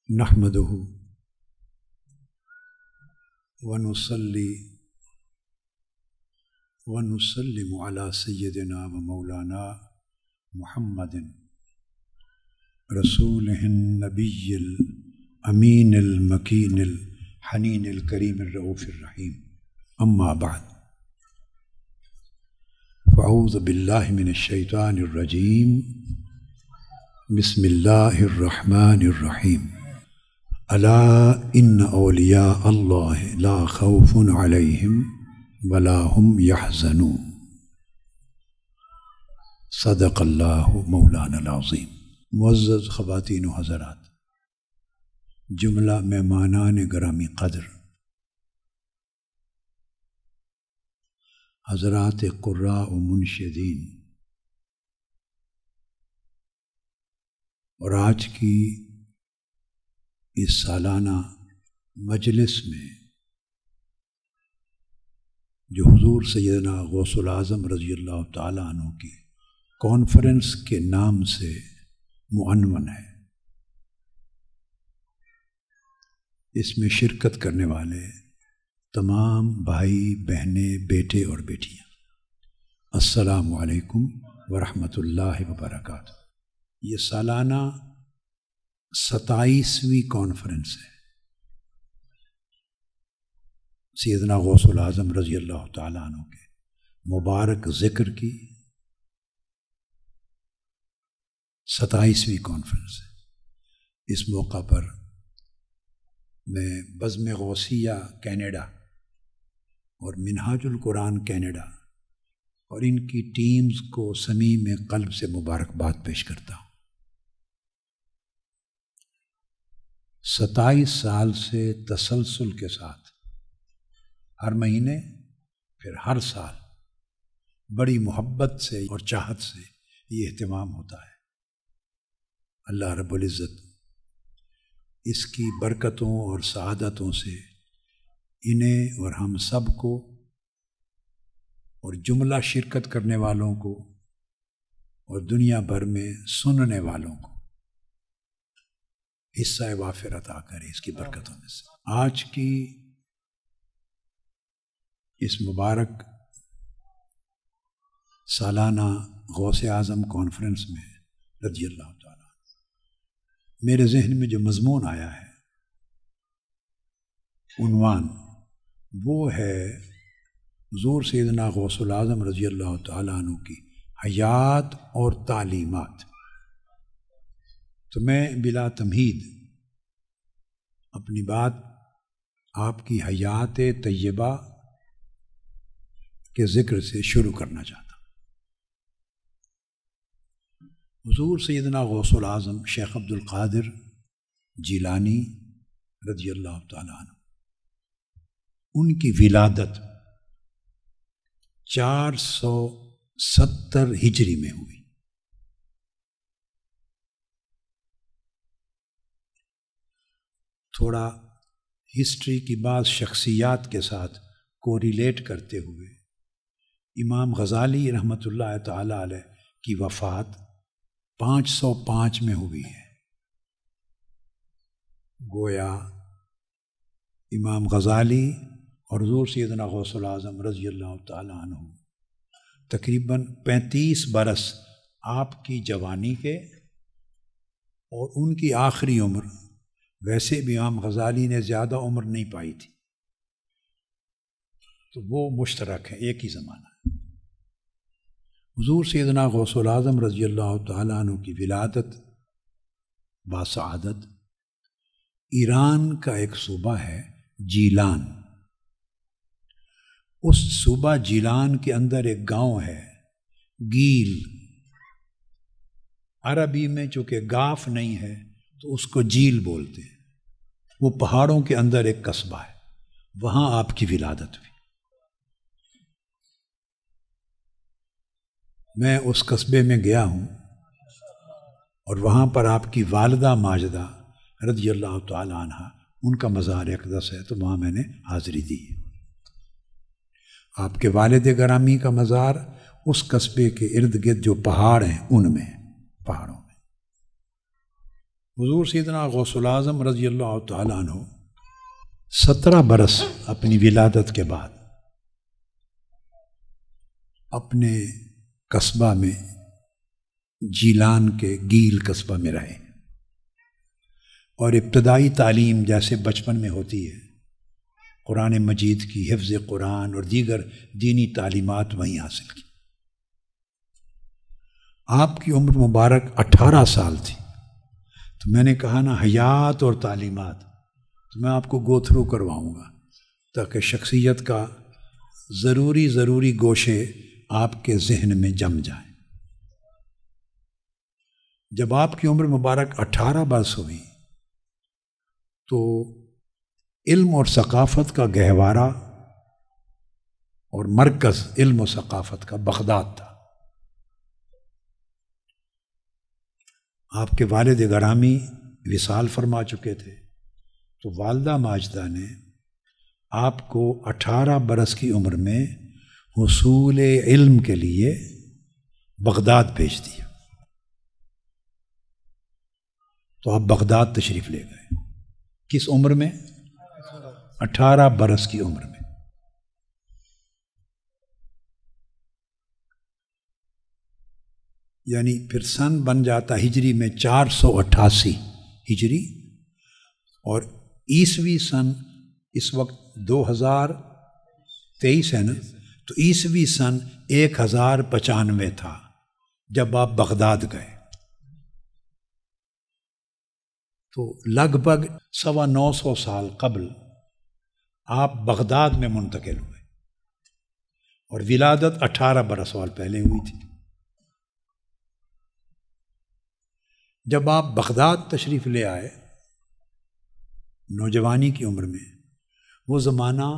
نحمدہ ونصلی ونسلم علی سیدنا و مولانا محمد رسولہ النبی الامین المکین الحنین الکریم الرؤوف الرحیم اما بعد فاعوذ باللہ من الشیطان الرجیم بسم اللہ الرحمن الرحیم الا ان اولیاء اللہ لا خوف علیہم ولا هم يحزنون صدق اللہ مولانا العظیم۔ معزز خواتین و حضرات، جملہ مہمانان گرامی قدر، حضرات قراء و منشدین، اور آج کی اس سالانہ مجلس میں جو حضور سیدنا غوث العظم رضی اللہ تعالیٰ عنہ کی کانفرنس کے نام سے معنون ہے، اس میں شرکت کرنے والے تمام بھائی بہنیں بیٹے اور بیٹیاں، السلام علیکم ورحمۃ اللہ وبرکاتہ۔ یہ سالانہ 27ویں کانفرنس ہے سیدنا غوث العظم رضی اللہ تعالیٰ عنہ کے مبارک ذکر کی 27ویں کانفرنس ہے۔ اس موقع پر میں بزم غوثیہ کینیڈا اور منہاج القرآن کینیڈا اور ان کی ٹیمز کو صمیم قلب سے مبارکباد پیش کرتا ہوں۔ 27 سال سے تسلسل کے ساتھ ہر مہینے پھر ہر سال بڑی محبت سے اور چاہت سے یہ اہتمام ہوتا ہے۔ اللہ رب العزت اس کی برکتوں اور سعادتوں سے انہیں اور ہم سب کو اور جملہ شرکت کرنے والوں کو اور دنیا بھر میں سننے والوں کو حصہ وافر عطا کرے اس کی برکتوں میں سے۔ آج کی اس مبارک سالانہ غوث اعظم کانفرنس میں رضی اللہ تعالیٰ میرے ذہن میں جو مضمون آیا ہے، عنوان، وہ ہے حضور سیدنا غوث العظم رضی اللہ تعالیٰ عنہ کی حیات اور تعلیمات۔ تو میں بلا تمہید اپنی بات آپ کی حیات طیبہ کے ذکر سے شروع کرنا چاہتا ہوں۔ حضور سیدنا غوث العظم شیخ عبد القادر جیلانی رضی اللہ تعالیٰ عنہ، ان کی ولادت 470 ہجری میں ہوئی۔ تھوڑا ہسٹری کی بعض شخصیات کے ساتھ کوریلیٹ کرتے ہوئے امام غزالی رحمۃ اللہ تعالی علیہ کی وفات 505 میں ہوئی ہے۔ گویا امام غزالی اور حضور سیدنا غوث العظم رضی اللہ تعالیٰ عنہ تقریباً 35 برس آپ کی جوانی کے اور ان کی آخری عمر، ویسے بھی امام غزالی نے زیادہ عمر نہیں پائی تھی، تو وہ مشترک ہے، ایک ہی زمانہ ہے۔ حضور سیدنا غوث العظم رضی اللہ تعالیٰ عنہ کی ولادت باسعادت ایران کا ایک صوبہ ہے جیلان، اس صوبہ جیلان کے اندر ایک گاؤں ہے گیل، عربی میں چونکہ گاف نہیں ہے تو اس کو جیل بولتے ہیں۔ وہ پہاڑوں کے اندر ایک قصبہ ہے، وہاں آپ کی ولادت ہوئی۔ میں اس قصبے میں گیا ہوں اور وہاں پر آپ کی والدہ ماجدہ رضی اللہ تعالی عنہ، ان کا مزار اقدس ہے، تو وہاں میں نے حاضری دی۔ آپ کے والد گرامی کا مزار اس قصبے کے ارد گرد جو پہاڑ ہیں ان میں، پہاڑوں میں، حضور سیدنا غوث الاعظم رضی اللہ تعالیٰ عنہ 17 برس اپنی ولادت کے بعد اپنے قصبہ میں، جیلان کے گیل قصبہ میں رہے، اور ابتدائی تعلیم جیسے بچپن میں ہوتی ہے، قرآن مجید کی حفظ قرآن اور دیگر دینی تعلیمات وہیں حاصل کی۔ آپ کی عمر مبارک 18 سال تھی، تو میں نے کہا نا حیات اور تعلیمات، تو میں آپ کو گو تھرو کرواؤں گا تاکہ شخصیت کا ضروری گوشے آپ کے ذہن میں جم جائیں۔ جب آپ کی عمر مبارک 18 برس ہوئی تو علم اور ثقافت کا گہوارہ اور مرکز علم و ثقافت کا بغداد تھا۔ آپ کے والد گرامی وصال فرما چکے تھے، تو والدہ ماجدہ نے آپ کو 18 برس کی عمر میں حصول علم کے لیے بغداد بھیج دیا، تو آپ بغداد تشریف لے گئے۔ کس عمر میں؟ 18 برس کی عمر میں۔ یعنی پھر سن بن جاتا ہجری میں 488 ہجری، اور عیسوی سن اس وقت 2023 ہے نا، تو عیسوی سن 1095 تھا جب آپ بغداد گئے، تو لگ بھگ 925 سال قبل آپ بغداد میں منتقل ہوئے، اور ولادت 18 برس سال پہلے ہوئی تھی۔ جب آپ بغداد تشریف لے آئے نوجوانی کی عمر میں، وہ زمانہ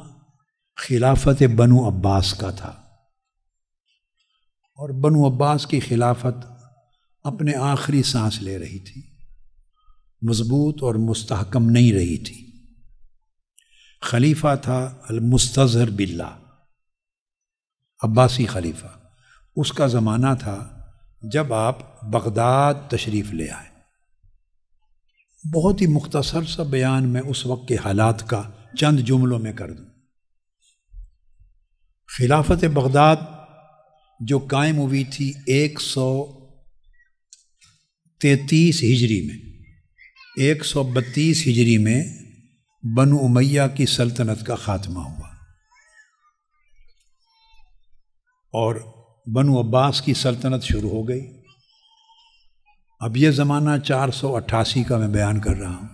خلافت بنو عباس کا تھا، اور بنو عباس کی خلافت اپنے آخری سانس لے رہی تھی، مضبوط اور مستحکم نہیں رہی تھی۔ خلیفہ تھا المستظہر باللہ، عباسی خلیفہ، اس کا زمانہ تھا جب آپ بغداد تشریف لے آئے۔ بہت ہی مختصر سا بیان میں اس وقت کے حالات کا چند جملوں میں کر دوں۔ خلافت بغداد جو قائم ہوئی تھی 133 ہجری میں، 132 ہجری میں بنو امیہ کی سلطنت کا خاتمہ ہوا، اور بنو عباس کی سلطنت شروع ہو گئی۔ اب یہ زمانہ 488 کا میں بیان کر رہا ہوں،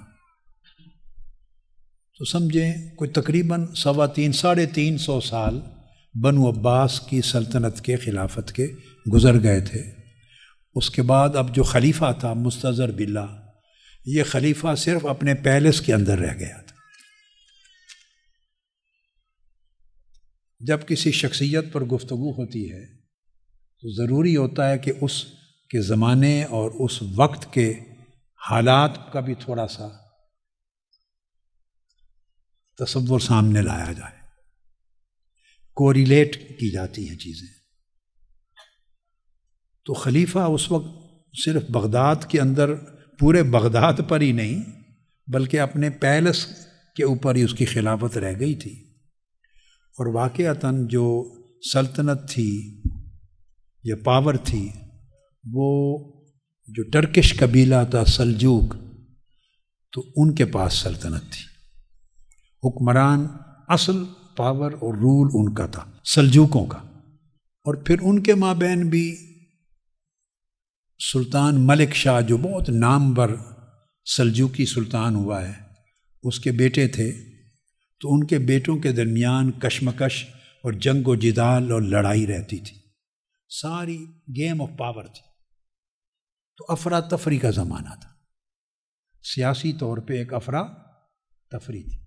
تو سمجھیں کوئی تقریباً 350 سال بنو عباس کی سلطنت کے خلافت کے گزر گئے تھے۔ اس کے بعد اب جو خلیفہ تھا مستظہر باللہ، یہ خلیفہ صرف اپنے پیلس کے اندر رہ گیا تھا۔ جب کسی شخصیت پر گفتگو ہوتی ہے تو ضروری ہوتا ہے کہ اس کے زمانے اور اس وقت کے حالات کا بھی تھوڑا سا تصور سامنے لایا جائے، کوریلیٹ کی جاتی ہیں چیزیں۔ تو خلیفہ اس وقت صرف بغداد کے اندر، پورے بغداد پر ہی نہیں بلکہ اپنے پیلس کے اوپر ہی اس کی خلافت رہ گئی تھی، اور واقعتاً جو سلطنت تھی یا پاور تھی، وہ جو ٹرکش قبیلہ تھا سلجوق، تو ان کے پاس سلطنت تھی، حکمران اصل پاور اور رول ان کا تھا سلجوقوں کا۔ اور پھر ان کے مابین بھی سلطان ملک شاہ جو بہت نامور سلجوقی سلطان ہوا ہے، اس کے بیٹے تھے، تو ان کے بیٹوں کے درمیان کشمکش اور جنگ و جدال اور لڑائی رہتی تھی، ساری گیم آف پاور تھی، تو افراتفری کا زمانہ تھا، سیاسی طور پہ ایک افراتفری تھی۔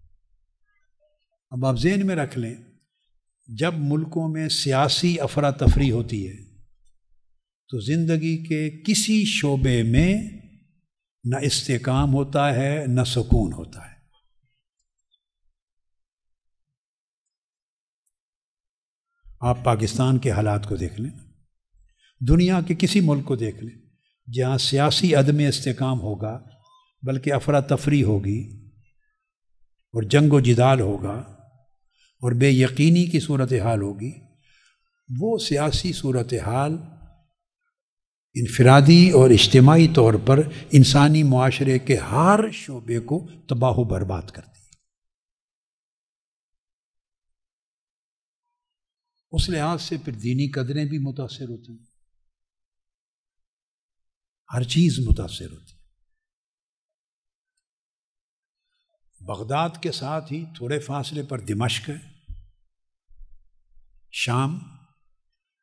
اب آپ ذہن میں رکھ لیں، جب ملکوں میں سیاسی افراتفری ہوتی ہے تو زندگی کے کسی شعبے میں نہ استحکام ہوتا ہے نہ سکون ہوتا ہے۔ آپ پاکستان کے حالات کو دیکھ لیں، دنیا کے کسی ملک کو دیکھ لیں، جہاں سیاسی عدم استحکام ہوگا بلکہ افراتفری ہوگی اور جنگ و جدال ہوگا اور بے یقینی کی صورتحال ہوگی، وہ سیاسی صورتحال انفرادی اور اجتماعی طور پر انسانی معاشرے کے ہر شعبے کو تباہ و برباد کرتی ہے۔ اس لحاظ سے پھر دینی قدریں بھی متاثر ہوتی ہیں، ہر چیز متاثر ہوتی ہے۔ بغداد کے ساتھ ہی تھوڑے فاصلے پر دمشق ہے، شام،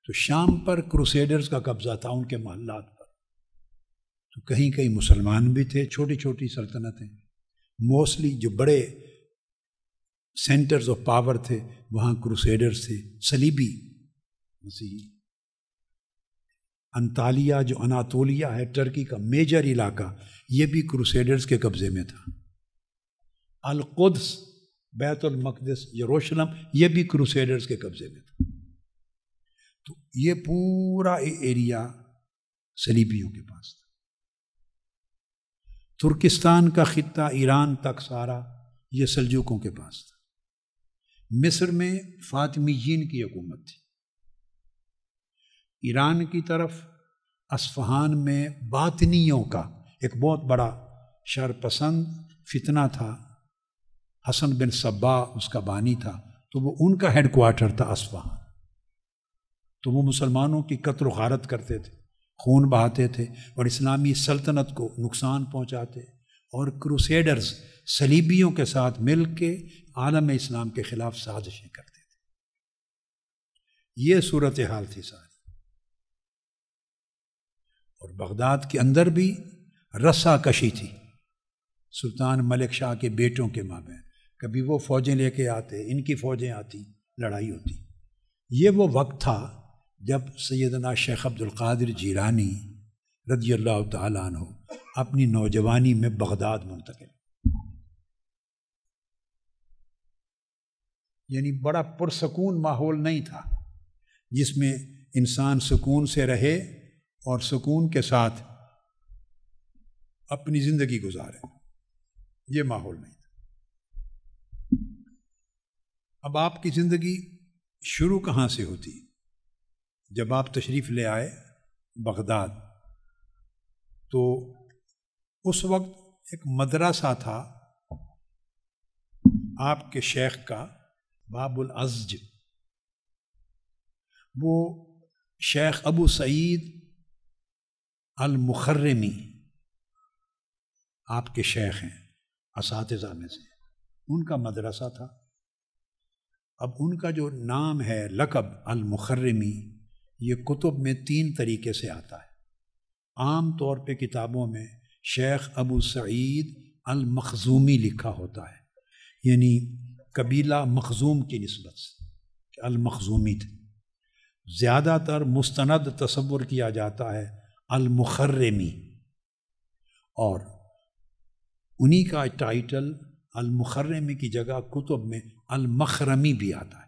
تو شام پر کروسیڈرز کا قبضہ تھا، ان کے محلات پر، تو کہیں کہیں مسلمان بھی تھے، چھوٹی چھوٹی سلطنتیں، موسٹلی جو بڑے سینٹرز آف پاور تھے وہاں کروسیڈرز تھے، صلیبی مسیحی۔ انطالیہ جو اناطولیہ ہے ٹرکی کا میجر علاقہ، یہ بھی کروسیڈرز کے قبضے میں تھا۔ القدس، بیت المقدس، یروشلم، یہ بھی کروسیڈرز کے قبضے میں تھا۔ تو یہ پورا ایریا صلیبیوں کے پاس تھا۔ ترکستان کا خطہ ایران تک سارا یہ سلجوقوں کے پاس تھا۔ مصر میں فاطمیین کی حکومت تھی۔ ایران کی طرف اصفہان میں باطنیوں کا ایک بہت بڑا شرپسند فتنہ تھا، حسن بن صبا اس کا بانی تھا، تو وہ ان کا ہیڈ کوارٹر تھا اصفہان۔ تو وہ مسلمانوں کی قتل و غارت کرتے تھے، خون بہاتے تھے اور اسلامی سلطنت کو نقصان پہنچاتے، اور کروسیڈرز صلیبیوں کے ساتھ مل کے عالم اسلام کے خلاف سازشیں کرتے تھے۔ یہ صورتحال تھی ساری۔ اور بغداد کے اندر بھی رسا کشی تھی سلطان ملک شاہ کے بیٹوں کے مابین، کبھی وہ فوجیں لے کے آتے، ان کی فوجیں آتی، لڑائی ہوتی۔ یہ وہ وقت تھا جب سیدنا شیخ عبد القادر جیلانی رضی اللہ تعالیٰ عنہ اپنی نوجوانی میں بغداد منتقل، یعنی بڑا پرسکون ماحول نہیں تھا جس میں انسان سکون سے رہے اور سکون کے ساتھ اپنی زندگی گزارے، یہ ماحول نہیں تھا۔ اب آپ کی زندگی شروع کہاں سے ہوتی؟ جب آپ تشریف لے آئے بغداد، تو اس وقت ایک مدرسہ تھا آپ کے شیخ کا، باب العزج، وہ شیخ ابو سعید المخرمی آپ کے شیخ ہیں، اساتذہ میں سے، ان کا مدرسہ تھا۔ اب ان کا جو نام ہے لقب المخرمی، یہ کتب میں 3 طریقے سے آتا ہے۔ عام طور پہ کتابوں میں شیخ ابو سعید المخزومی لکھا ہوتا ہے، یعنی قبیلہ مخزوم کی نسبت سے المخزومی تھے۔ زیادہ تر مستند تصور کیا جاتا ہے المخرمی، اور انہی کا ٹائٹل المخرمی کی جگہ کتب میں المخرمی بھی آتا ہے۔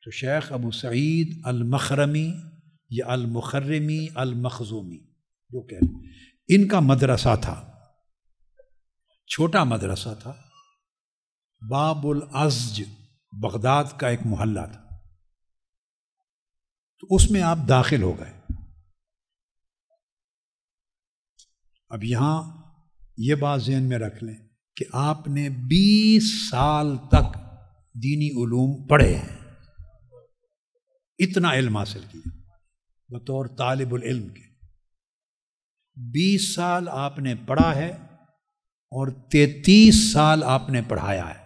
تو شیخ ابو سعید المخرمی یا المخرمی المخزومی جو کہہ رہے، ان کا مدرسہ تھا، چھوٹا مدرسہ تھا، باب العزج بغداد کا ایک محلہ تھا، تو اس میں آپ داخل ہو گئے۔ اب یہاں یہ بات ذہن میں رکھ لیں کہ آپ نے 20 سال تک دینی علوم پڑھے ہیں، اتنا علم حاصل کیا بطور طالب العلم کے۔ 20 سال آپ نے پڑھا ہے اور 33 سال آپ نے پڑھایا ہے۔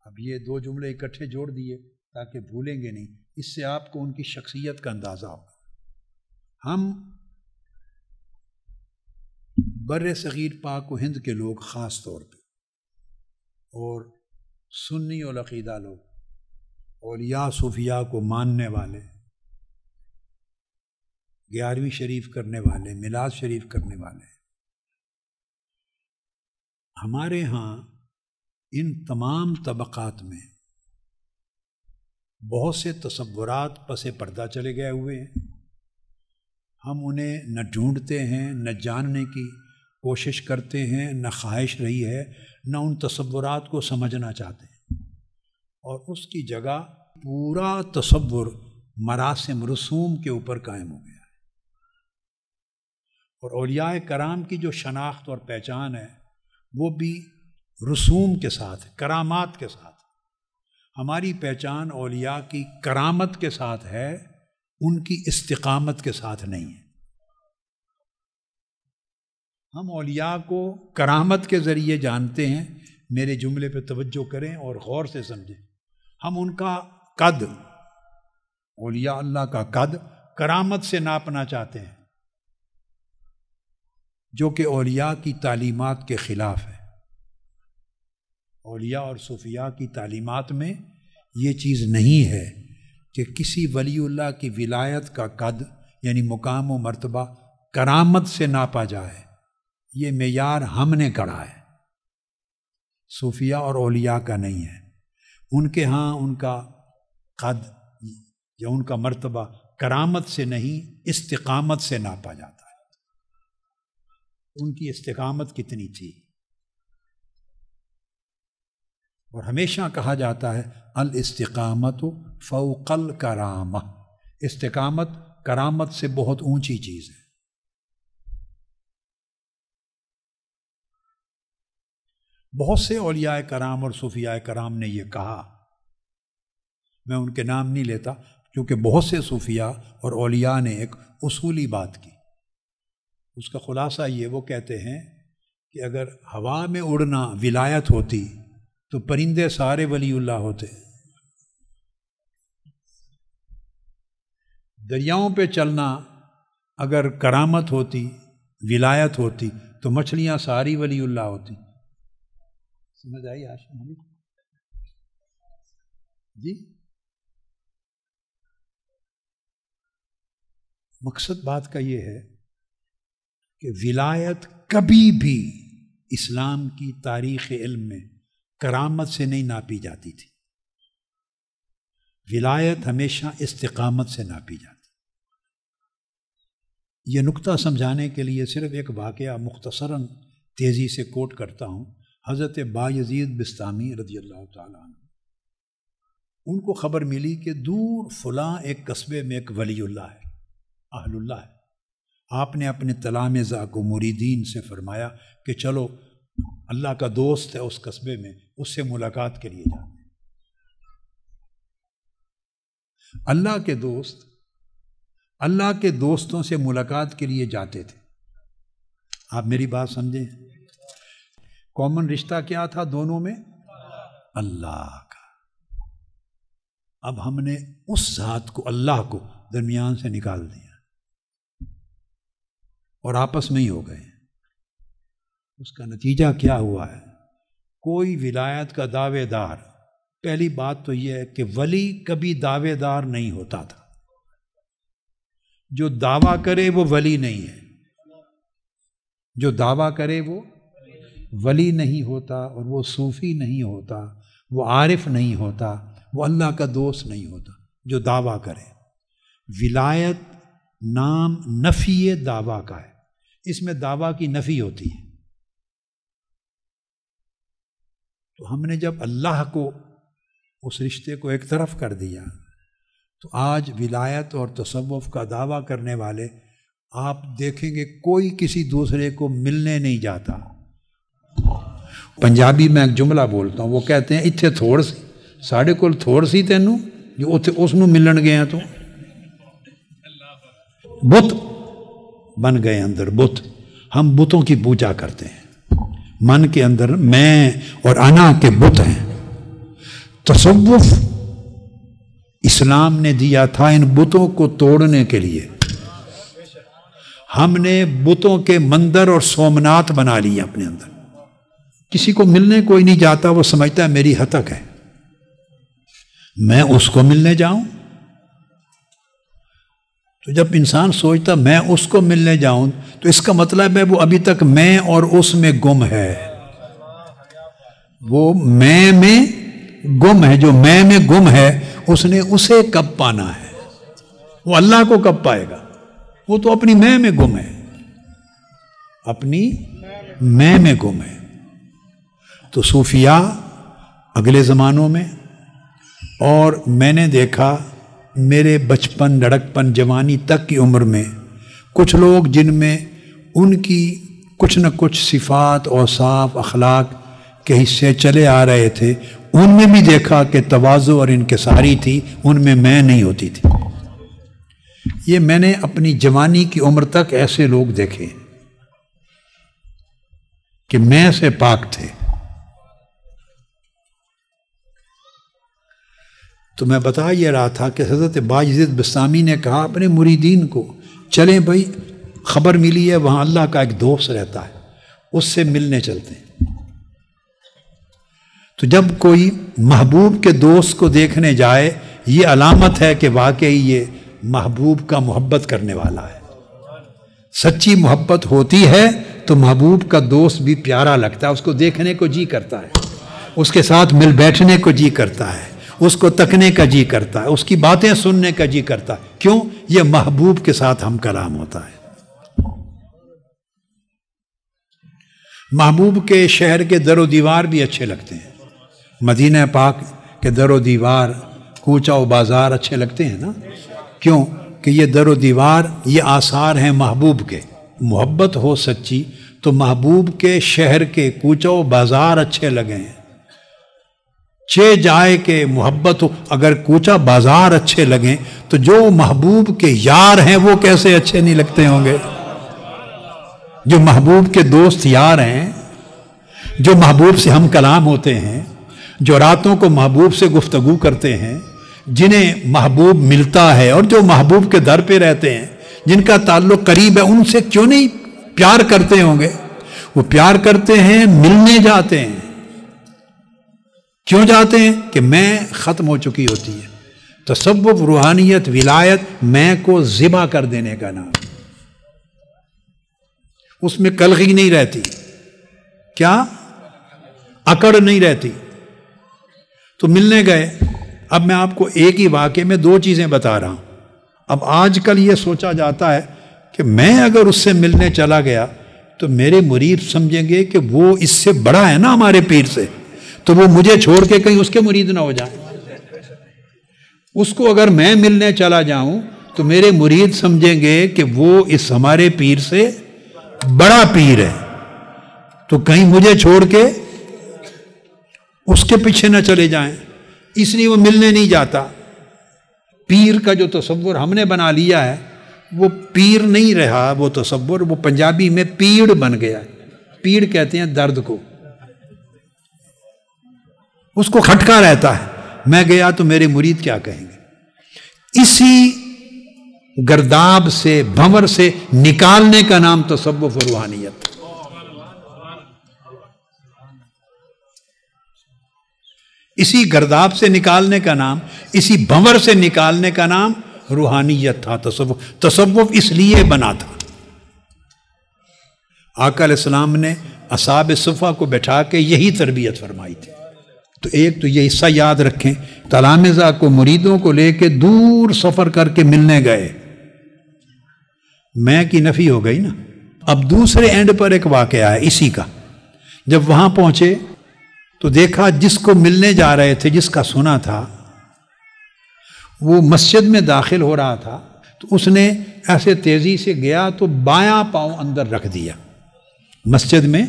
اب یہ 2 جملے اکٹھے جوڑ دیے تاکہ بھولیں گے نہیں، اس سے آپ کو ان کی شخصیت کا اندازہ ہوگا۔ ہم بر صغیر پاک و ہند کے لوگ خاص طور پہ، اور سنی العقیدہ لوگ، اولیاء صوفیاء کو ماننے والے، 11ویں شریف کرنے والے، میلاد شریف کرنے والے، ہمارے ہاں ان تمام طبقات میں بہت سے تصورات پس پردہ چلے گئے ہوئے ہیں، ہم انہیں نہ ڈھونڈتے ہیں، نہ جاننے کی کوشش کرتے ہیں، نہ خواہش رہی ہے، نہ ان تصورات کو سمجھنا چاہتے ہیں، اور اس کی جگہ پورا تصور مراسم رسوم کے اوپر قائم ہو گیا ہے۔ اور اولیاء کرام کی جو شناخت اور پہچان ہے وہ بھی رسوم کے ساتھ، کرامات کے ساتھ۔ ہماری پہچان اولیاء کی کرامت کے ساتھ ہے، ان کی استقامت کے ساتھ نہیں ہے۔ ہم اولیاء کو کرامت کے ذریعے جانتے ہیں، میرے جملے پہ توجہ کریں اور غور سے سمجھیں۔ ہم ان کا قد، اولیاء اللہ کا قد کرامت سے ناپنا چاہتے ہیں، جو کہ اولیاء کی تعلیمات کے خلاف ہے۔ اولیاء اور صوفیاء کی تعلیمات میں یہ چیز نہیں ہے کہ کسی ولی اللہ کی ولایت کا قد یعنی مقام و مرتبہ کرامت سے ناپا جائے۔ یہ معیار ہم نے گڑھا ہے، صوفیاء اور اولیاء کا نہیں ہے۔ ان کے ہاں ان کا قد یا ان کا مرتبہ کرامت سے نہیں، استقامت سے ناپا جاتا ہے۔ ان کی استقامت کتنی تھی؟ اور ہمیشہ کہا جاتا ہے الاستقامت فوق الکرامہ، استقامت کرامت سے بہت اونچی چیز ہے۔ بہت سے اولیاء کرام اور صوفیاء کرام نے یہ کہا، میں ان کے نام نہیں لیتا کیونکہ بہت سے صوفیاء اور اولیاء نے ایک اصولی بات کی۔ اس کا خلاصہ یہ، وہ کہتے ہیں کہ اگر ہوا میں اڑنا ولایت ہوتی تو پرندے سارے ولی اللہ ہوتے، دریاؤں پہ چلنا اگر کرامت ہوتی، ولایت ہوتی، تو مچھلیاں ساری ولی اللہ ہوتی۔ سمجھ آئی آشم جی؟ مقصد بات کا یہ ہے کہ ولایت کبھی بھی اسلام کی تاریخ علم میں کرامت سے نہیں ناپی جاتی تھی، ولایت ہمیشہ استقامت سے ناپی جاتی۔ یہ نقطہ سمجھانے کے لیے صرف ایک واقعہ مختصراً تیزی سے کوٹ کرتا ہوں۔ حضرت بایزید بستامی رضی اللہ تعالیٰ عنہ، ان کو خبر ملی کہ دور فلاں ایک قصبے میں ایک ولی اللہ ہے، اہل اللہ ہے۔ آپ نے اپنے تلامذہ کو، مریدین سے فرمایا کہ چلو اللہ کا دوست ہے اس قصبے میں، اس سے ملاقات کے لیے جاتے ہیں۔ اللہ کے دوست اللہ کے دوستوں سے ملاقات کے لیے جاتے تھے۔ آپ میری بات سمجھیں، کامن رشتہ کیا تھا دونوں میں؟ اللہ کا۔ اب ہم نے اس ذات کو، اللہ کو درمیان سے نکال دیا اور آپس میں ہی ہو گئے۔ اس کا نتیجہ کیا ہوا ہے؟ کوئی ولایت کا دعوے دار، پہلی بات تو یہ ہے کہ ولی کبھی دعوے دار نہیں ہوتا تھا۔ جو دعویٰ کرے وہ ولی نہیں ہے، جو دعویٰ کرے وہ ولی نہیں ہوتا، اور وہ صوفی نہیں ہوتا، وہ عارف نہیں ہوتا، وہ اللہ کا دوست نہیں ہوتا جو دعویٰ کرے۔ ولایت نام نفی دعویٰ کا ہے، اس میں دعویٰ کی نفی ہوتی ہے۔ تو ہم نے جب اللہ کو، اس رشتے کو ایک طرف کر دیا، تو آج ولایت اور تصوف کا دعویٰ کرنے والے آپ دیکھیں گے کوئی کسی دوسرے کو ملنے نہیں جاتا۔ پنجابی میں ایک جملہ بولتا ہوں، وہ کہتے ہیں اتھے تھوڑ سی، ساڑھے کول تھوڑ سی تینوں جو اتھے اس نو ملن گئے ہیں، تو بت بن گئے اندر، بت۔ ہم بتوں کی پوجا کرتے ہیں، من کے اندر میں اور انا کے بت ہیں۔ تصوف اسلام نے دیا تھا ان بتوں کو توڑنے کے لیے۔ ہم نے بتوں کے مندر اور سومنات بنا لیے اپنے اندر۔ کسی کو ملنے کوئی نہیں جاتا، وہ سمجھتا ہے میری ہتک ہے، میں اس کو ملنے جاؤں۔ تو جب انسان سوچتا میں اس کو ملنے جاؤں، تو اس کا مطلب ہے وہ ابھی تک میں اور اس میں گم ہے، وہ میں گم ہے۔ جو میں گم ہے، اس نے اسے کب پانا ہے؟ وہ اللہ کو کب پائے گا؟ وہ تو اپنی میں گم ہے، اپنی میں گم ہے۔ تو صوفیاء اگلے زمانوں میں، اور میں نے دیکھا میرے بچپن، لڑکپن، جوانی تک کی عمر میں کچھ لوگ جن میں ان کی کچھ نہ کچھ صفات، اوصاف، اخلاق کے حصے چلے آ رہے تھے، ان میں بھی دیکھا کہ تواضع اور انکساری تھی، ان میں نہیں ہوتی تھی۔ یہ میں نے اپنی جوانی کی عمر تک ایسے لوگ دیکھے کہ میں سے پاک تھے۔ تو میں بتا یہ رہا تھا کہ حضرت باجزید بسطامی نے کہا اپنے مریدین کو، چلیں بھائی، خبر ملی ہے وہاں اللہ کا ایک دوست رہتا ہے، اس سے ملنے چلتے ہیں۔ تو جب کوئی محبوب کے دوست کو دیکھنے جائے، یہ علامت ہے کہ واقعی یہ محبوب کا محبت کرنے والا ہے۔ سچی محبت ہوتی ہے تو محبوب کا دوست بھی پیارا لگتا ہے، اس کو دیکھنے کو جی کرتا ہے، اس کے ساتھ مل بیٹھنے کو جی کرتا ہے، اس کو تکنے کا جی کرتا ہے، اس کی باتیں سننے کا جی کرتا ہے۔ کیوں؟ یہ محبوب کے ساتھ ہم کلام ہوتا ہے۔ محبوب کے شہر کے در و دیوار بھی اچھے لگتے ہیں، مدینہ پاک کے در و دیوار، کوچہ و بازار اچھے لگتے ہیں نا؟ کیوں کہ یہ در و دیوار، یہ آثار ہیں محبوب کے۔ محبت ہو سچی تو محبوب کے شہر کے کوچہ و بازار اچھے لگیں، چے جائے کہ محبت ہو۔ اگر کوچہ بازار اچھے لگیں تو جو محبوب کے یار ہیں وہ کیسے اچھے نہیں لگتے ہوں گے؟ جو محبوب کے دوست یار ہیں، جو محبوب سے ہم کلام ہوتے ہیں، جو راتوں کو محبوب سے گفتگو کرتے ہیں، جنہیں محبوب ملتا ہے اور جو محبوب کے در پہ رہتے ہیں، جن کا تعلق قریب ہے، ان سے کیوں نہیں پیار کرتے ہوں گے؟ وہ پیار کرتے ہیں، ملنے جاتے ہیں۔ کیوں جاتے ہیں؟ کہ میں ختم ہو چکی ہوتی ہے۔ تصوف، روحانیت، ولایت میں کو ذبح کر دینے کا نام، اس میں کلغی نہیں رہتی، کیا اکڑ نہیں رہتی۔ تو ملنے گئے۔ اب میں آپ کو ایک ہی واقعے میں دو چیزیں بتا رہا ہوں۔ اب آج کل یہ سوچا جاتا ہے کہ میں اگر اس سے ملنے چلا گیا تو میرے مرید سمجھیں گے کہ وہ اس سے بڑا ہے نا ہمارے پیر سے، تو وہ مجھے چھوڑ کے کہیں اس کے مرید نہ ہو جائیں۔ اس کو اگر میں ملنے چلا جاؤں تو میرے مرید سمجھیں گے کہ وہ اس ہمارے پیر سے بڑا پیر ہے، تو کہیں مجھے چھوڑ کے اس کے پیچھے نہ چلے جائیں، اس لیے وہ ملنے نہیں جاتا۔ پیر کا جو تصور ہم نے بنا لیا ہے وہ پیر نہیں رہا، وہ تصور وہ پنجابی میں پیڑ بن گیا ہے۔ پیڑ کہتے ہیں درد کو، اس کو کھٹکا رہتا ہے، میں گیا تو میرے مرید کیا کہیں گے؟ اسی گرداب سے، بھنور سے نکالنے کا نام تصوف و روحانیت۔ اسی گرداب سے نکالنے کا نام، اسی بھنور سے نکالنے کا نام روحانیت تھا۔ تصوف اس لیے بنا تھا۔ آقا علیہ السلام نے اصحاب صفہ کو بٹھا کے یہی تربیت فرمائی تھی۔ تو ایک تو یہ حصہ یاد رکھیں، تلامذہ کو، مریدوں کو لے کے دور سفر کر کے ملنے گئے، میں کی نفی ہو گئی نا۔ اب دوسرے اینڈ پر ایک واقعہ ہے اسی کا۔ جب وہاں پہنچے تو دیکھا جس کو ملنے جا رہے تھے، جس کا سنا تھا، وہ مسجد میں داخل ہو رہا تھا، تو اس نے ایسے تیزی سے گیا تو بایاں پاؤں اندر رکھ دیا، مسجد میں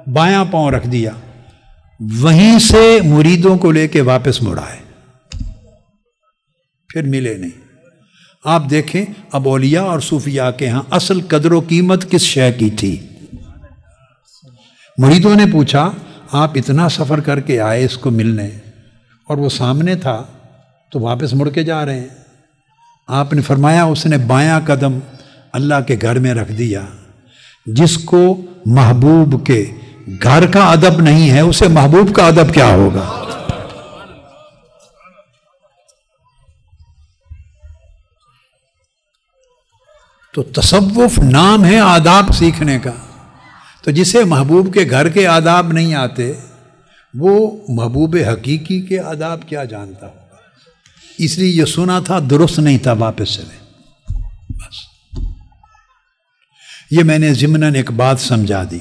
بایاں پاؤں رکھ دیا، وہیں سے مریدوں کو لے کے واپس مڑ آئے، پھر ملے نہیں۔ آپ دیکھیں اب اولیاء اور صوفیاء کے ہاں اصل قدر و قیمت کس شے کی تھی؟ مریدوں نے پوچھا آپ اتنا سفر کر کے آئے اس کو ملنے، اور وہ سامنے تھا تو واپس مڑ کے جا رہے ہیں۔ آپ نے فرمایا اس نے بایاں قدم اللہ کے گھر میں رکھ دیا۔ جس کو محبوب کے گھر کا ادب نہیں ہے اسے محبوب کا ادب کیا ہوگا؟ تو تصوف نام ہے آداب سیکھنے کا، تو جسے محبوب کے گھر کے آداب نہیں آتے وہ محبوب حقیقی کے آداب کیا جانتا ہوگا؟ اس لیے یہ سنا تھا درست نہیں تھا، واپس چلے بس۔ یہ میں نے ضمناً ایک بات سمجھا دی،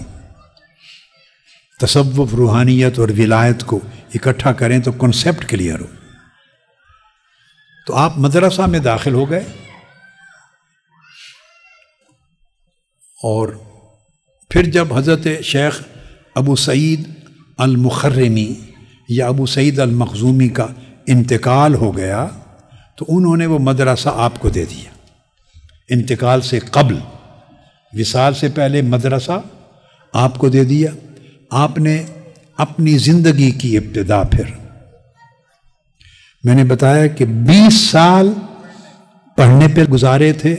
تصوف، روحانیت اور ولایت کو اکٹھا کریں تو کنسیپٹ کلیئر ہو۔ تو آپ مدرسہ میں داخل ہو گئے اور پھر جب حضرت شیخ ابو سعید المخرمی یا ابو سعید المخزومی کا انتقال ہو گیا تو انہوں نے وہ مدرسہ آپ کو دے دیا۔ انتقال سے قبل، وصال سے پہلے مدرسہ آپ کو دے دیا۔ آپ نے اپنی زندگی کی ابتدا پھر میں نے بتایا کہ 20 سال پڑھنے پہ گزارے تھے،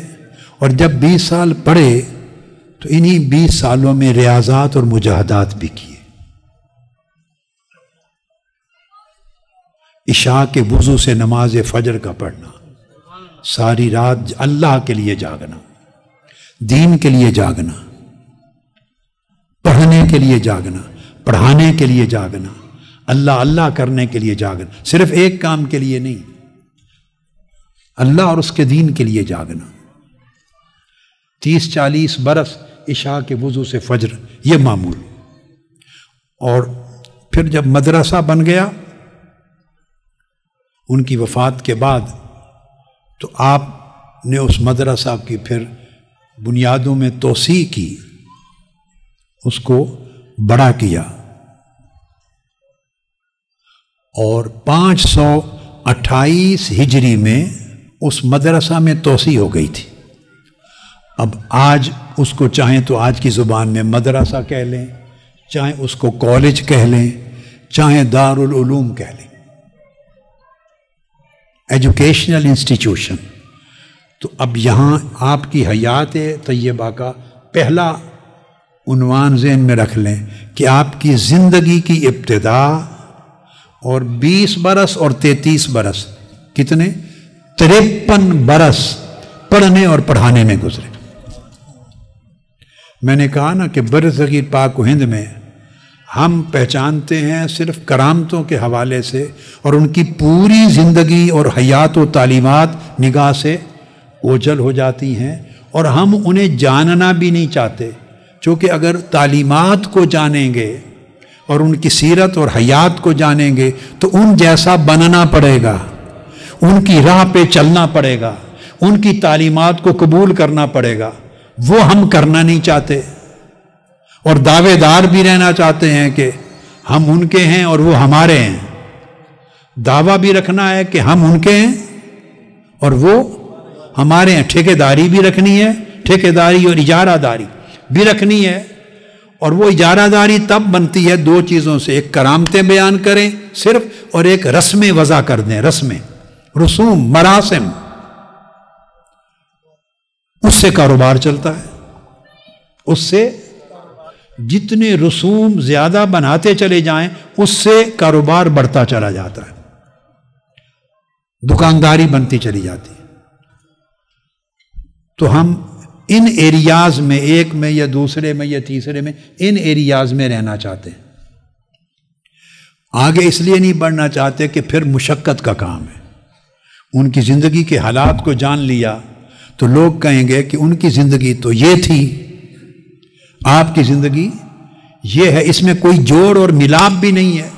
اور جب 20 سال پڑھے تو انہی 20 سالوں میں ریاضات اور مجاہدات بھی کیے۔ عشاء کے وضو سے نماز فجر کا پڑھنا، ساری رات اللہ کے لیے جاگنا، دین کے لیے جاگنا، پڑھنے کے لیے جاگنا، پڑھانے کے لیے جاگنا، اللہ اللہ کرنے کے لیے جاگنا، صرف ایک کام کے لیے نہیں، اللہ اور اس کے دین کے لیے جاگنا۔ 30-40 برس عشاء کے وضو سے فجر، یہ معمول۔ اور پھر جب مدرسہ بن گیا ان کی وفات کے بعد، تو آپ نے اس مدرسہ کی پھر بنیادوں میں توسیع کی، اس کو بڑا کیا، اور 528 ہجری میں اس مدرسہ میں توسیع ہو گئی تھی۔ اب آج اس کو چاہیں تو آج کی زبان میں مدرسہ کہہ لیں، چاہیں اس کو کالج کہہ لیں، چاہیں دارالعلوم کہہ لیں، ایجوکیشنل انسٹیٹیوشن۔ تو اب یہاں آپ کی حیات طیبہ کا پہلا عنوان ذہن میں رکھ لیں کہ آپ کی زندگی کی ابتدا اور 20 برس اور 33 برس، کتنے؟ 53 برس پڑھنے اور پڑھانے میں گزرے۔ میں نے کہا نا کہ برصغیر پاک و ہند میں ہم پہچانتے ہیں صرف کرامتوں کے حوالے سے، اور ان کی پوری زندگی اور حیات و تعلیمات نگاہ سے اوجھل ہو جاتی ہیں، اور ہم انہیں جاننا بھی نہیں چاہتے، چونکہ اگر تعلیمات کو جانیں گے اور ان کی سیرت اور حیات کو جانیں گے تو ان جیسا بننا پڑے گا، ان کی راہ پہ چلنا پڑے گا، ان کی تعلیمات کو قبول کرنا پڑے گا۔ وہ ہم کرنا نہیں چاہتے، اور دعوے دار بھی رہنا چاہتے ہیں کہ ہم ان کے ہیں اور وہ ہمارے ہیں۔ دعویٰ بھی رکھنا ہے کہ ہم ان کے ہیں اور وہ ہمارے ہیں، ٹھیکیداری بھی رکھنی ہے، ٹھیکیداری اور اجارہ داری بھی رکھنی ہے۔ اور وہ اجارہ داری تب بنتی ہے 2 چیزوں سے، ایک کرامتیں بیان کریں صرف، اور ایک رسمیں وضع کر دیں، رسمیں، رسوم، مراسم، اس سے کاروبار چلتا ہے۔ اس سے جتنے رسوم زیادہ بناتے چلے جائیں اس سے کاروبار بڑھتا چلا جاتا ہے، دکانداری بنتی چلی جاتی ہے۔ تو ہم ان ایریاز میں، ایک میں یا دوسرے میں یا تیسرے میں، ان ایریاز میں رہنا چاہتے ہیں۔ آگے اس لیے نہیں بڑھنا چاہتے کہ پھر مشقت کا کام ہے۔ ان کی زندگی کے حالات کو جان لیا تو لوگ کہیں گے کہ ان کی زندگی تو یہ تھی، آپ کی زندگی یہ ہے، اس میں کوئی جوڑ اور ملاپ بھی نہیں ہے،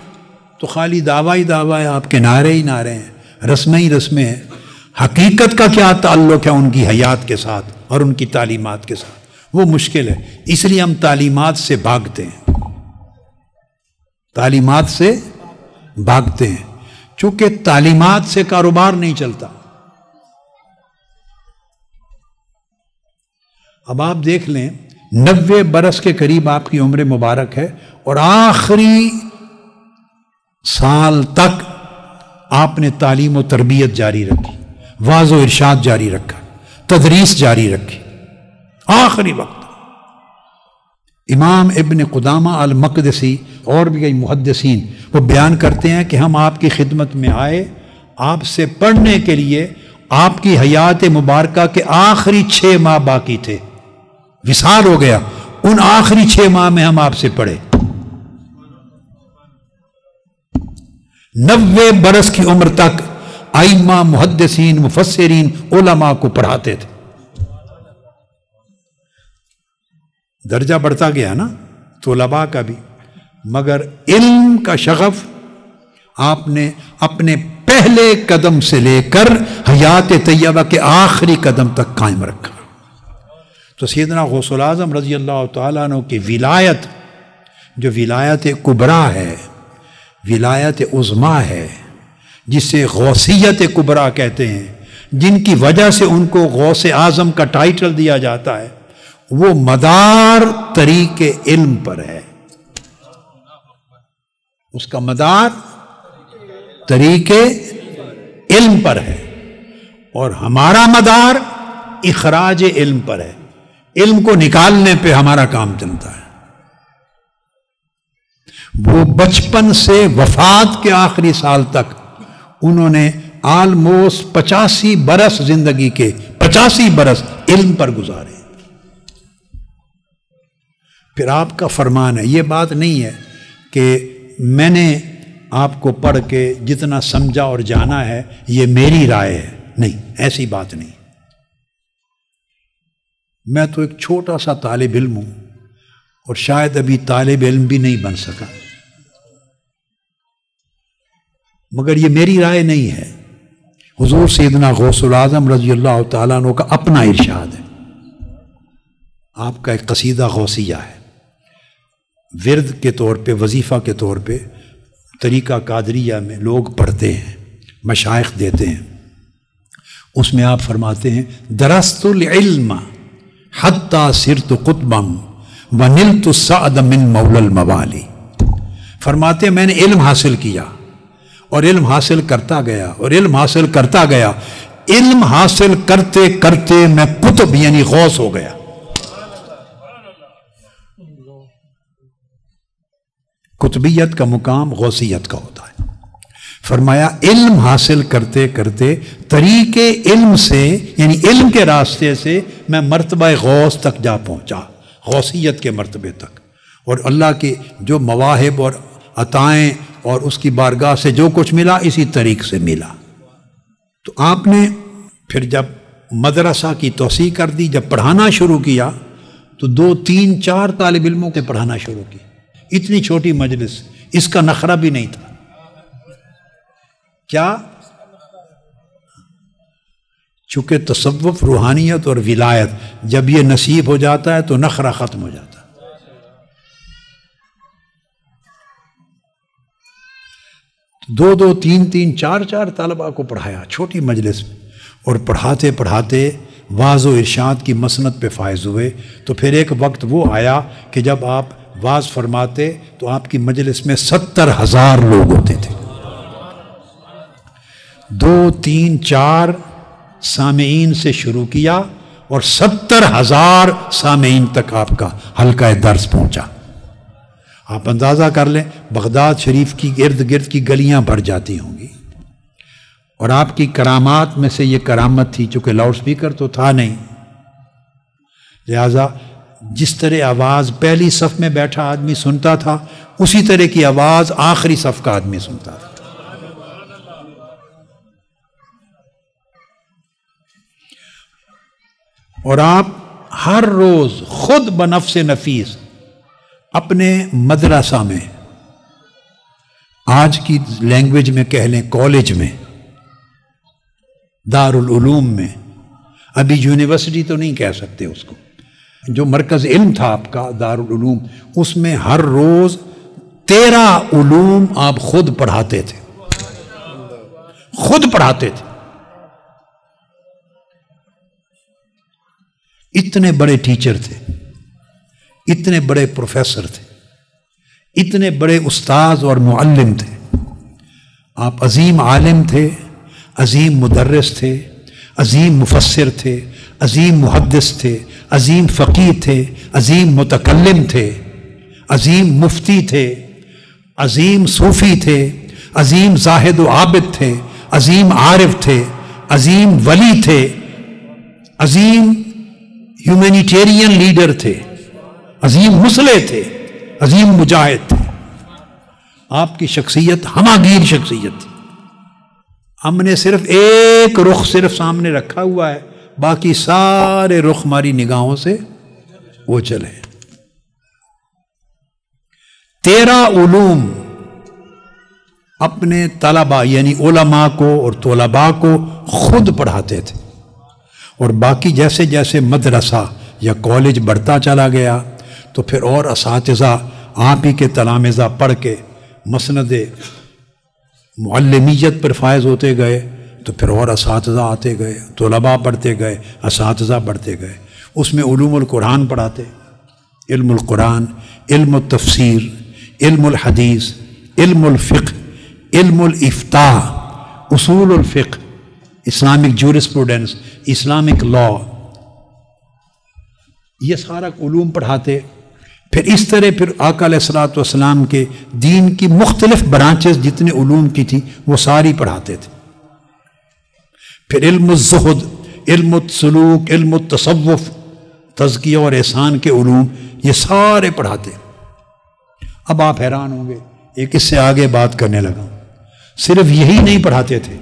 تو خالی دعویٰ ہی دعویٰ ہے، آپ کے نعرے ہی نعرے ہیں، رسمیں ہی رسمیں ہیں۔ حقیقت کا کیا تعلق ہے ان کی حیات کے ساتھ اور ان کی تعلیمات کے ساتھ، وہ مشکل ہے۔ اس لیے ہم تعلیمات سے بھاگتے ہیں، تعلیمات سے بھاگتے ہیں، چونکہ تعلیمات سے کاروبار نہیں چلتا۔ اب آپ دیکھ لیں 90 برس کے قریب آپ کی عمر مبارک ہے، اور آخری سال تک آپ نے تعلیم و تربیت جاری رکھی، واعظ و ارشاد جاری رکھا، تدریس جاری رکھی، آخری وقت۔ امام ابن قدامہ المقدسی اور بھی کئی محدثین وہ بیان کرتے ہیں کہ ہم آپ کی خدمت میں آئے آپ سے پڑھنے کے لیے، آپ کی حیات مبارکہ کے آخری 6 ماہ باقی تھے، وصال ہو گیا، ان آخری 6 ماہ میں ہم آپ سے پڑھے۔ 90 برس کی عمر تک ائمہ، محدثین، مفسرین، علماء کو پڑھاتے تھے۔ درجہ بڑھتا گیا نا طلباء کا بھی، مگر علم کا شغف آپ نے اپنے پہلے قدم سے لے کر حیات طیبہ کے آخری قدم تک قائم رکھا۔ تو سیدنا غوث الاعظم رضی اللہ تعالیٰ عنہ کی ولایت، جو ولایت کبریٰ ہے، ولایت عظمیٰ ہے، جسے غوثیت کبریٰ کہتے ہیں، جن کی وجہ سے ان کو غوث اعظم کا ٹائٹل دیا جاتا ہے، وہ مدار طریق علم پر ہے۔ اس کا مدار طریق علم پر ہے، اور ہمارا مدار اخراج علم پر ہے۔ علم کو نکالنے پہ ہمارا کام چلتا ہے۔ وہ بچپن سے وفات کے آخری سال تک انہوں نے آلموسٹ 85 برس زندگی کے 85 برس علم پر گزارے۔ پھر آپ کا فرمان ہے، یہ بات نہیں ہے کہ میں نے آپ کو پڑھ کے جتنا سمجھا اور جانا ہے یہ میری رائے ہے، نہیں، ایسی بات نہیں۔ میں تو ایک چھوٹا سا طالب علم ہوں، اور شاید ابھی طالب علم بھی نہیں بن سکا، مگر یہ میری رائے نہیں ہے، حضور سیدنا غوث الاعظم رضی اللہ تعالیٰ عنہ کا اپنا ارشاد ہے۔ آپ کا ایک قصیدہ غوثیہ ہے، ورد کے طور پہ، وظیفہ کے طور پہ طریقہ قادریہ میں لوگ پڑھتے ہیں، مشائخ دیتے ہیں۔ اس میں آپ فرماتے ہیں، درست العلم حتی صرت قطبا ونلت السعد من مولا الموالی۔ فرماتے ہیں میں نے علم حاصل کیا، اور علم حاصل کرتا گیا، اور علم حاصل کرتا گیا، علم حاصل کرتے کرتے میں قطب یعنی غوث ہو گیا۔ قطبیت کا مقام غوثیت کا ہوتا ہے۔ فرمایا علم حاصل کرتے کرتے طریق علم سے یعنی علم کے راستے سے میں مرتبہ غوث تک جا پہنچا، غوثیت کے مرتبے تک، اور اللہ کے جو مواہب اور عطائیں اور اس کی بارگاہ سے جو کچھ ملا اسی طریق سے ملا۔ تو آپ نے پھر جب مدرسہ کی توسیع کر دی، جب پڑھانا شروع کیا تو 2 3 4 طالب علموں کے پڑھانا شروع کی۔ اتنی چھوٹی مجلس، اس کا نخرہ بھی نہیں تھا۔ کیا؟ چونکہ تصوف، روحانیت اور ولایت جب یہ نصیب ہو جاتا ہے تو نخرہ ختم ہو جاتا ہے۔ 2 3 3 4 طلباء کو پڑھایا چھوٹی مجلس میں، اور پڑھاتے پڑھاتے واعظ و ارشاد کی مسند پہ فائز ہوئے۔ تو پھر ایک وقت وہ آیا کہ جب آپ واعظ فرماتے تو آپ کی مجلس میں 70,000 لوگ ہوتے تھے۔ 2 3 4 سامعین سے شروع کیا اور 70,000 سامعین تک آپ کا حلقہ درس پہنچا۔ آپ اندازہ کر لیں بغداد شریف کی ارد گرد کی گلیاں بھر جاتی ہوں گی، اور آپ کی کرامات میں سے یہ کرامت تھی، چونکہ لاؤڈ سپیکر تو تھا نہیں، لہذا جس طرح آواز پہلی صف میں بیٹھا آدمی سنتا تھا اسی طرح کی آواز آخری صف کا آدمی سنتا تھا۔ اور آپ ہر روز خود بنفس نفیس اپنے مدرسہ میں، آج کی لینگویج میں کہہ لیں کالج میں، دارالعلوم میں، ابھی یونیورسٹی تو نہیں کہہ سکتے اس کو، جو مرکز علم تھا آپ کا دارالعلوم، اس میں ہر روز 13 علوم آپ خود پڑھاتے تھے، خود پڑھاتے تھے۔ اتنے بڑے ٹیچر تھے، اتنے بڑے پروفیسر تھے، اتنے بڑے استاذ اور معلم تھے۔ آپ عظیم عالم تھے، عظیم مدرس تھے، عظیم مفسر تھے، عظیم محدث تھے، عظیم فقیہ تھے، عظیم متکلم تھے، عظیم مفتی تھے، عظیم صوفی تھے، عظیم زاہد و عابد تھے، عظیم عارف تھے، عظیم ولی تھے، عظیم ہیومینیٹیرین لیڈر تھے، عظیم مصلح تھے، عظیم مجاہد تھے۔ آپ کی شخصیت ہماگیر شخصیت تھی۔ ہم نے صرف ایک رخ صرف سامنے رکھا ہوا ہے، باقی سارے رخ ہماری نگاہوں سے وہ چلے۔ 13 علوم اپنے طلبہ یعنی علماء کو اور طلباء کو خود پڑھاتے تھے، اور باقی جیسے جیسے مدرسہ یا کالج بڑھتا چلا گیا تو پھر اور اساتذہ آپ ہی کے تلامذہ پڑھ کے مسند معلمیت پر فائز ہوتے گئے، تو پھر اور اساتذہ آتے گئے، طلباء پڑھتے گئے، اساتذہ بڑھتے گئے۔ اس میں علوم القرآن پڑھاتے، علم القرآن، علم التفسیر، علم الحدیث، علم الفقہ، علم الافتاء، اصول الفقہ، اسلامک جورسپروڈنس، اسلامک لا، یہ سارا علوم پڑھاتے۔ پھر اس طرح پھر آقا علیہ الصلوۃ والسلام کے دین کی مختلف برانچز جتنے علوم کی تھی وہ ساری پڑھاتے تھے۔ پھر علم الزہد، علم السلوک، علم التصوف، تزکیہ اور احسان کے علوم، یہ سارے پڑھاتے۔ اب آپ حیران ہوں گے، ایک اس سے آگے بات کرنے لگا، صرف یہی نہیں پڑھاتے تھے،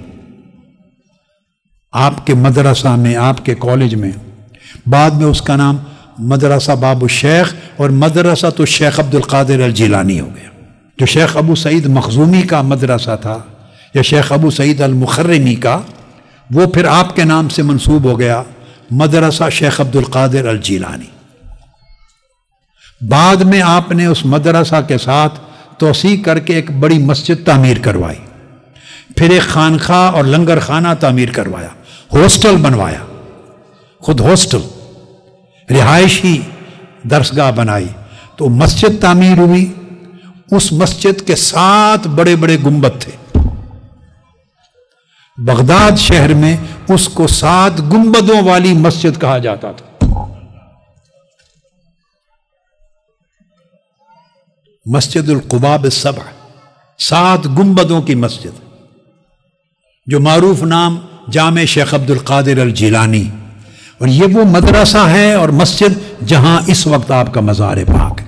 آپ کے مدرسہ میں، آپ کے کالج میں بعد میں اس کا نام مدرسہ باب الشیخ اور مدرسہ تو شیخ عبد القادر الجیلانی ہو گیا۔ جو شیخ ابو سعید مخزومی کا مدرسہ تھا یا شیخ ابو سعید المخرمی کا، وہ پھر آپ کے نام سے منسوب ہو گیا مدرسہ شیخ عبد القادر الجیلانی۔ بعد میں آپ نے اس مدرسہ کے ساتھ توسیع کر کے ایک بڑی مسجد تعمیر کروائی، پھر ایک خانقاہ اور لنگر خانہ تعمیر کروایا، ہاسٹل بنوایا، خود ہاسٹل، رہائشی درسگاہ بنائی، تو مسجد تعمیر ہوئی۔ اس مسجد کے 7 بڑے بڑے گنبد تھے، بغداد شہر میں اس کو 7 گنبدوں والی مسجد کہا جاتا تھا۔ مسجد القباب السبع، 7 گنبدوں کی مسجد، جو معروف نام جامع شیخ عبد القادر الجیلانی، اور یہ وہ مدرسہ ہے اور مسجد جہاں اس وقت آپ کا مزار پاک ہے۔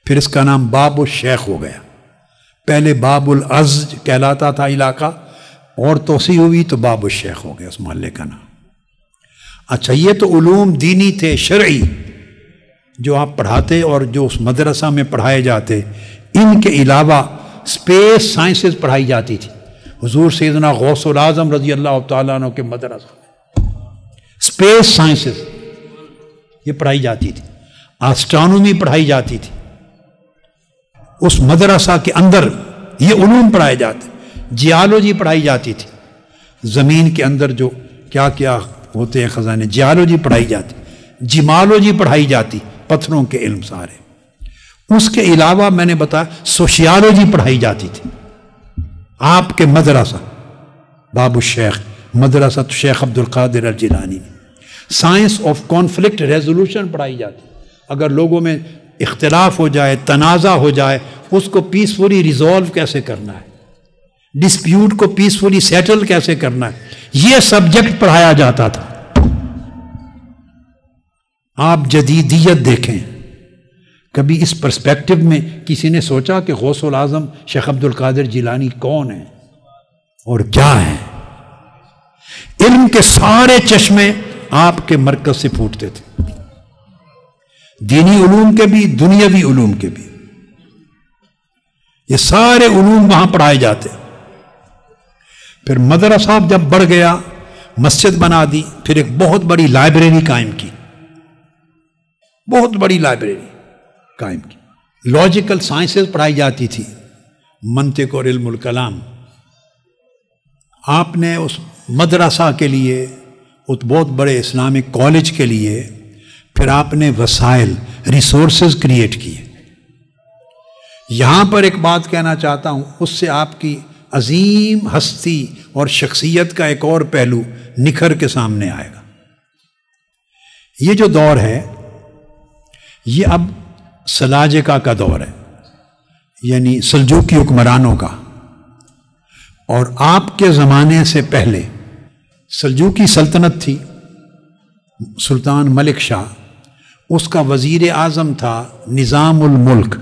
پھر اس کا نام باب الشیخ ہو گیا، پہلے باب العز کہلاتا تھا علاقہ، اور توسیع ہوئی تو باب الشیخ ہو گیا اس محلے کا نام۔ اچھا، یہ تو علوم دینی تھے، شرعی، جو آپ پڑھاتے اور جو اس مدرسہ میں پڑھائے جاتے۔ ان کے علاوہ اسپیس سائنسز پڑھائی جاتی تھی۔ حضور سیدنا غوث العظم رضی اللہ تعالیٰ عنہ کے مدرسہ میں اسپیس سائنسز یہ پڑھائی جاتی تھی، آسٹرانومی پڑھائی جاتی تھی۔ اس مدرسہ کے اندر یہ علوم پڑھائے جاتے، جیالوجی پڑھائی جاتی تھی، زمین کے اندر جو کیا کیا ہوتے ہیں خزانے، جیالوجی پڑھائی جاتی، جیمالوجی پڑھائی جاتی، پتھروں کے علم سارے۔ اس کے علاوہ میں نے بتایا سوشیالوجی پڑھائی جاتی تھی۔ آپ کے مدرسہ باب الشیخ، مدرسہ شیخ عبد القادر الجیلانی میں سائنس آف کانفلکٹ ریزولوشن پڑھائی جاتی۔ اگر لوگوں میں اختلاف ہو جائے، تنازع ہو جائے، اس کو پیسفلی ریزالو کیسے کرنا ہے، ڈسپیوٹ کو پیسفلی سیٹل کیسے کرنا ہے، یہ سبجیکٹ پڑھایا جاتا تھا۔ آپ جدیدیت دیکھیں، کبھی اس پرسپیکٹو میں کسی نے سوچا کہ غوث العظم شیخ عبد القادر جیلانی کون ہیں اور کیا ہیں؟ علم کے سارے چشمے آپ کے مرکز سے پھوٹتے تھے، دینی علوم کے بھی، دنیاوی علوم کے بھی، یہ سارے علوم وہاں پڑھائے جاتے۔ پھر مدرسہ جب بڑھ گیا، مسجد بنا دی، پھر ایک بہت بڑی لائبریری قائم کی، بہت بڑی لائبریری قائم کی۔ لاجیکل سائنسز پڑھائی جاتی تھی، منطق اور علم الکلام۔ آپ نے اس مدرسہ کے لیے، اس بہت بڑے اسلامک کالج کے لیے، پھر آپ نے وسائل، ریسورسز کریٹ کیے۔ یہاں پر ایک بات کہنا چاہتا ہوں، اس سے آپ کی عظیم ہستی اور شخصیت کا ایک اور پہلو نکھر کے سامنے آئے گا۔ یہ جو دور ہے، یہ اب سلاجقہ کا دور ہے، یعنی سلجوقی حکمرانوں کا، اور آپ کے زمانے سے پہلے سلجوقی سلطنت تھی، سلطان ملک شاہ، اس کا وزیر اعظم تھا نظام الملک،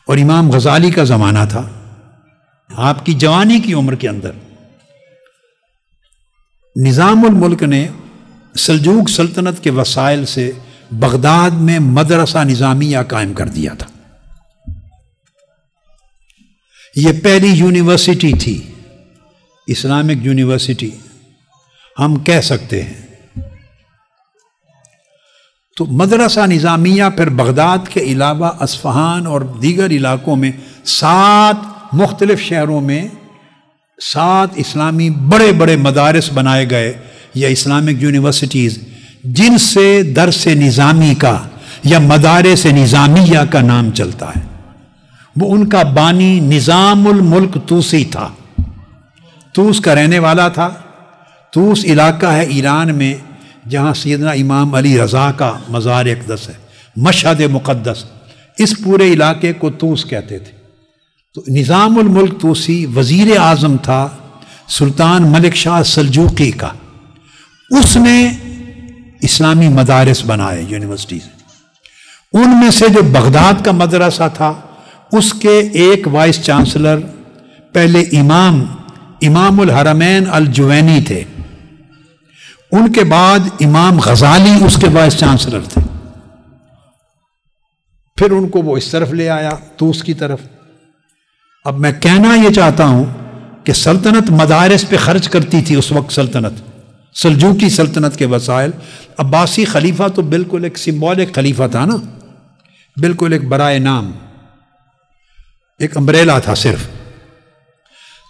اور امام غزالی کا زمانہ تھا۔ آپ کی جوانی کی عمر کے اندر نظام الملک نے سلجوق سلطنت کے وسائل سے بغداد میں مدرسہ نظامیہ قائم کر دیا تھا. یہ پہلی یونیورسٹی تھی، اسلامک یونیورسٹی ہم کہہ سکتے ہیں. تو مدرسہ نظامیہ پھر بغداد کے علاوہ اصفہان اور دیگر علاقوں میں 7 مختلف شہروں میں 7 اسلامی بڑے بڑے مدارس بنائے گئے یا اسلامک یونیورسٹیز، جن سے درس نظامی کا یا مدارس نظامیہ کا نام چلتا ہے. وہ ان کا بانی نظام الملک طوسی تھا، طوس کا رہنے والا تھا. طوس علاقہ ہے ایران میں جہاں سیدنا امام علی رضا کا مزار اقدس ہے، مشہد مقدس. اس پورے علاقے کو طوس کہتے تھے. تو نظام الملک طوسی وزیر اعظم تھا سلطان ملک شاہ سلجوقی کا. اس نے اسلامی مدارس بنائے، یونیورسٹیز. ان میں سے جو بغداد کا مدرسہ تھا اس کے ایک وائس چانسلر پہلے امام الحرمین الجوینی تھے. ان کے بعد امام غزالی اس کے وائس چانسلر تھے. پھر ان کو وہ اس طرف لے آیا، طوس کی طرف. اب میں کہنا یہ چاہتا ہوں کہ سلطنت مدارس پہ خرچ کرتی تھی اس وقت. سلطنت سلجوقی سلطنت کے وسائل. عباسی خلیفہ تو بالکل ایک سمبولک خلیفہ تھا نا، بالکل ایک برائے نام، ایک امبریلا تھا صرف.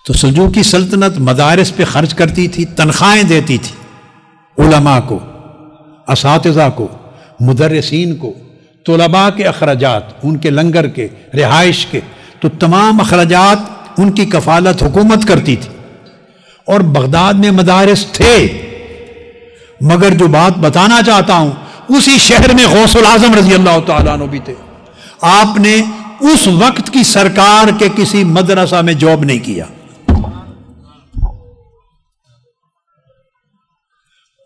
تو سلجوقی سلطنت مدارس پہ خرچ کرتی تھی، تنخواہیں دیتی تھی علماء کو، اساتذہ کو، مدرسین کو، طلباء کے اخراجات، ان کے لنگر کے، رہائش کے. تو تمام اخراجات ان کی کفالت حکومت کرتی تھی. اور بغداد میں مدارس تھے، مگر جو بات بتانا چاہتا ہوں، اسی شہر میں غوث العظم رضی اللہ تعالیٰ عنہ بھی تھے. آپ نے اس وقت کی سرکار کے کسی مدرسہ میں جاب نہیں کیا.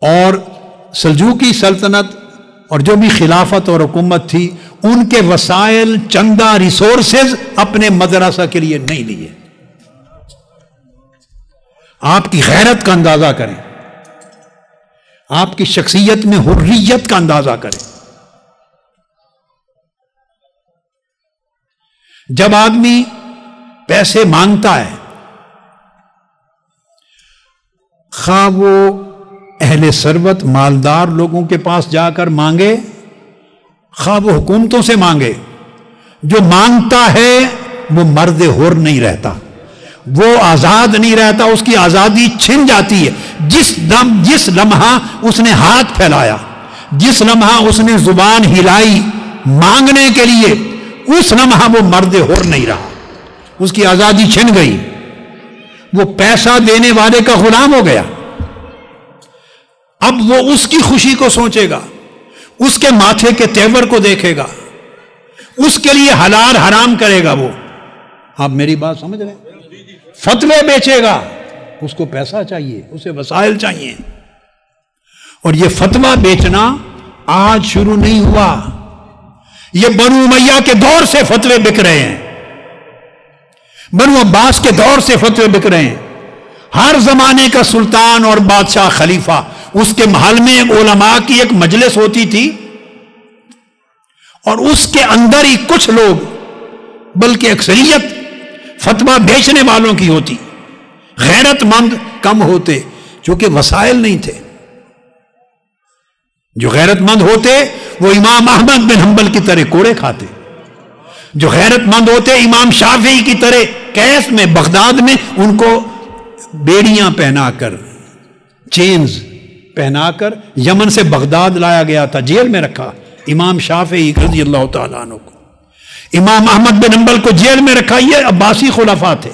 اور سلجوقی سلطنت اور جو بھی خلافت اور حکومت تھی، ان کے وسائل چندہ ریسورسز اپنے مدرسہ کے لیے نہیں لیے. آپ کی غیرت کا اندازہ کریں، آپ کی شخصیت میں حریت کا اندازہ کریں. جب آدمی پیسے مانگتا ہے، خواہ وہ اہل ثروت مالدار لوگوں کے پاس جا کر مانگے، خواہ وہ حکومتوں سے مانگے، جو مانگتا ہے وہ مرد حر نہیں رہتا، وہ آزاد نہیں رہتا، اس کی آزادی چھن جاتی ہے. جس لمحہ اس نے ہاتھ پھیلایا، جس لمحہ اس نے زبان ہلائی مانگنے کے لیے، اس لمحہ وہ مرد حر نہیں رہا، اس کی آزادی چھن گئی. وہ پیسہ دینے والے کا غلام ہو گیا. اب وہ اس کی خوشی کو سوچے گا، اس کے ماتھے کے تیور کو دیکھے گا، اس کے لیے حلال حرام کرے گا. وہ آپ میری بات سمجھ رہے ہیں؟ فتوے بیچے گا، اس کو پیسہ چاہیے، اسے وسائل چاہیے. اور یہ فتوہ بیچنا آج شروع نہیں ہوا، یہ بنو امیہ کے دور سے فتوے بک رہے ہیں، بنو عباس کے دور سے فتوے بک رہے ہیں. ہر زمانے کا سلطان اور بادشاہ خلیفہ، اس کے محل میں علماء کی ایک مجلس ہوتی تھی، اور اس کے اندر ہی کچھ لوگ، بلکہ اکثریت فتویٰ بیچنے والوں کی ہوتی. غیرت مند کم ہوتے، چونکہ وسائل نہیں تھے. جو غیرت مند ہوتے وہ امام احمد بن حنبل کی طرح کوڑے کھاتے. جو غیرت مند ہوتے امام شافعی کی طرح کیس میں بغداد میں ان کو بیڑیاں پہنا کر، چینز پہنا کر یمن سے بغداد لایا گیا تھا، جیل میں رکھا امام شافعی رضی اللہ تعالیٰ عنہ کو، امام احمد بن حنبل کو جیل میں رکھا. یہ عباسی خلفاء تھے،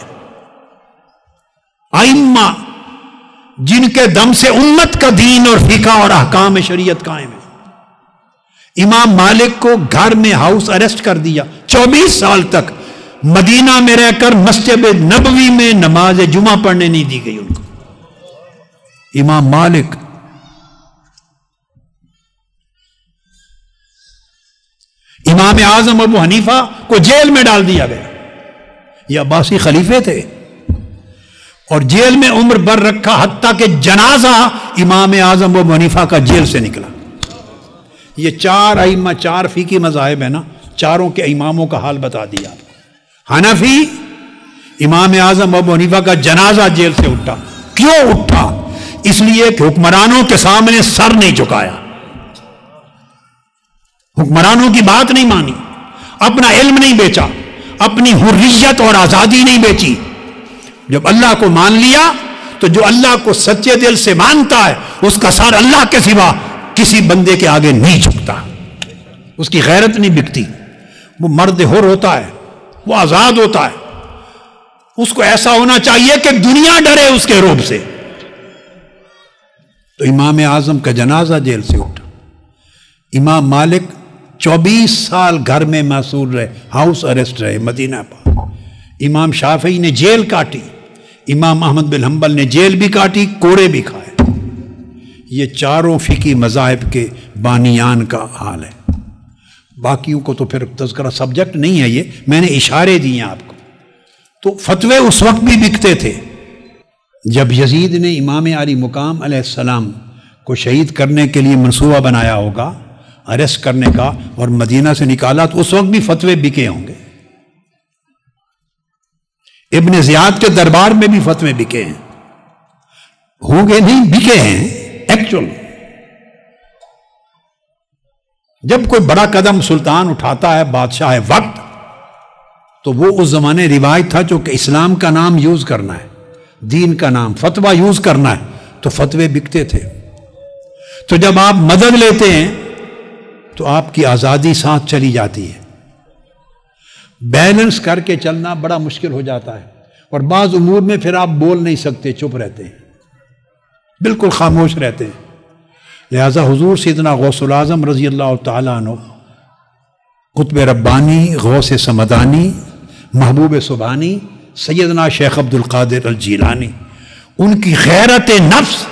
ائمہ جن کے دم سے امت کا دین اور فقہ اور احکام شریعت قائم ہے. امام مالک کو گھر میں ہاؤس اریسٹ کر دیا، 24 سال تک مدینہ میں رہ کر مسجد نبوی میں نماز جمعہ پڑھنے نہیں دی گئی ان کو. امام مالک. امام اعظم ابو حنیفہ کو جیل میں ڈال دیا گیا. یہ عباسی خلیفے تھے، اور جیل میں عمر بھر رکھا، حتیٰ کہ جنازہ امام اعظم ابو حنیفہ کا جیل سے نکلا۔ یہ چار ائمہ، چار فقہی مذاہب ہیں نا، چاروں کے اماموں کا حال بتا دیا۔ حنفی امام اعظم ابو حنیفہ کا جنازہ جیل سے اٹھا۔ کیوں اٹھا؟ اس لیے کہ حکمرانوں کے سامنے سر نہیں جھکایا، حکمرانوں کی بات نہیں مانی، اپنا علم نہیں بیچا، اپنی حریت اور آزادی نہیں بیچی۔ جب اللہ کو مان لیا تو جو اللہ کو سچے دل سے مانتا ہے اس کا سر اللہ کے سوا کسی بندے کے آگے نہیں جھکتا، اس کی غیرت نہیں بکتی، وہ مرد حر ہوتا ہے، وہ آزاد ہوتا ہے، اس کو ایسا ہونا چاہیے کہ دنیا ڈرے اس کے رعب سے۔ تو امام اعظم کا جنازہ جیل سے اٹھا۔ امام مالک 24 سال گھر میں محصور رہے، ہاؤس اریسٹ رہے مدینہ پر۔ امام شافعی نے جیل کاٹی، امام احمد بن حنبل نے جیل بھی کاٹی، کوڑے بھی کھائے۔ یہ چاروں فقہی مذاہب کے بانیان کا حال ہے۔ باقیوں کو تو پھر تذکرہ سبجیکٹ نہیں ہے، یہ میں نے اشارے دیے ہیں آپ کو۔ تو فتوے اس وقت بھی بکتے تھے جب یزید نے امام علی مقام علیہ السلام کو شہید کرنے کے لیے منصوبہ بنایا ہوگا، اریسٹ کرنے کا، اور مدینہ سے نکالا، تو اس وقت بھی فتوے بکے ہوں گے۔ ابن زیاد کے دربار میں بھی فتوے بکے ہیں، ہوں گے نہیں، بکے ہیں ایکچول۔ جب کوئی بڑا قدم سلطان اٹھاتا ہے، بادشاہ وقت، تو وہ اس زمانے روایت تھا جو کہ اسلام کا نام یوز کرنا ہے، دین کا نام، فتویٰ یوز کرنا ہے، تو فتوے بکتے تھے۔ تو جب آپ مدد لیتے ہیں تو آپ کی آزادی ساتھ چلی جاتی ہے۔ بیلنس کر کے چلنا بڑا مشکل ہو جاتا ہے، اور بعض امور میں پھر آپ بول نہیں سکتے، چپ رہتے ہیں، بالکل خاموش رہتے ہیں۔ لہذا حضور سیدنا غوث الاعظم رضی اللہ تعالیٰ عنہ، قطب ربانی، غوث سمدانی، محبوب سبحانی، سیدنا شیخ عبد القادر الجیلانی، ان کی غیرت نفس،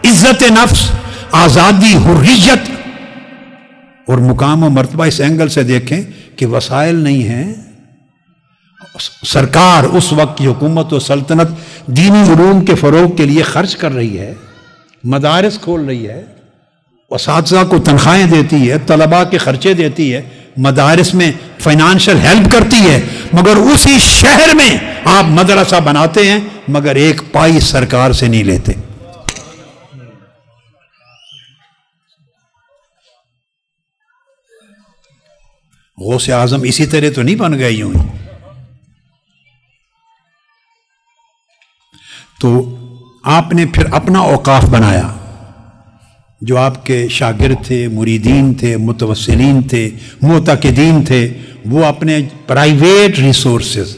عزت نفس، آزادی، حریت اور مقام و مرتبہ اس اینگل سے دیکھیں کہ وسائل نہیں ہیں۔ سرکار اس وقت کی حکومت و سلطنت دینی علوم کے فروغ کے لیے خرچ کر رہی ہے، مدارس کھول رہی ہے، اساتذہ کو تنخواہیں دیتی ہے، طلباء کے خرچے دیتی ہے، مدارس میں فائنانشل ہیلپ کرتی ہے، مگر اسی شہر میں آپ مدرسہ بناتے ہیں مگر ایک پائی سرکار سے نہیں لیتے۔ غوث اعظم اسی طرح تو نہیں بن گئے یوں ہی۔ تو آپ نے پھر اپنا اوقاف بنایا، جو آپ کے شاگرد تھے، مریدین تھے، متوسلین تھے، معتقدین تھے، وہ اپنے پرائیویٹ ریسورسز،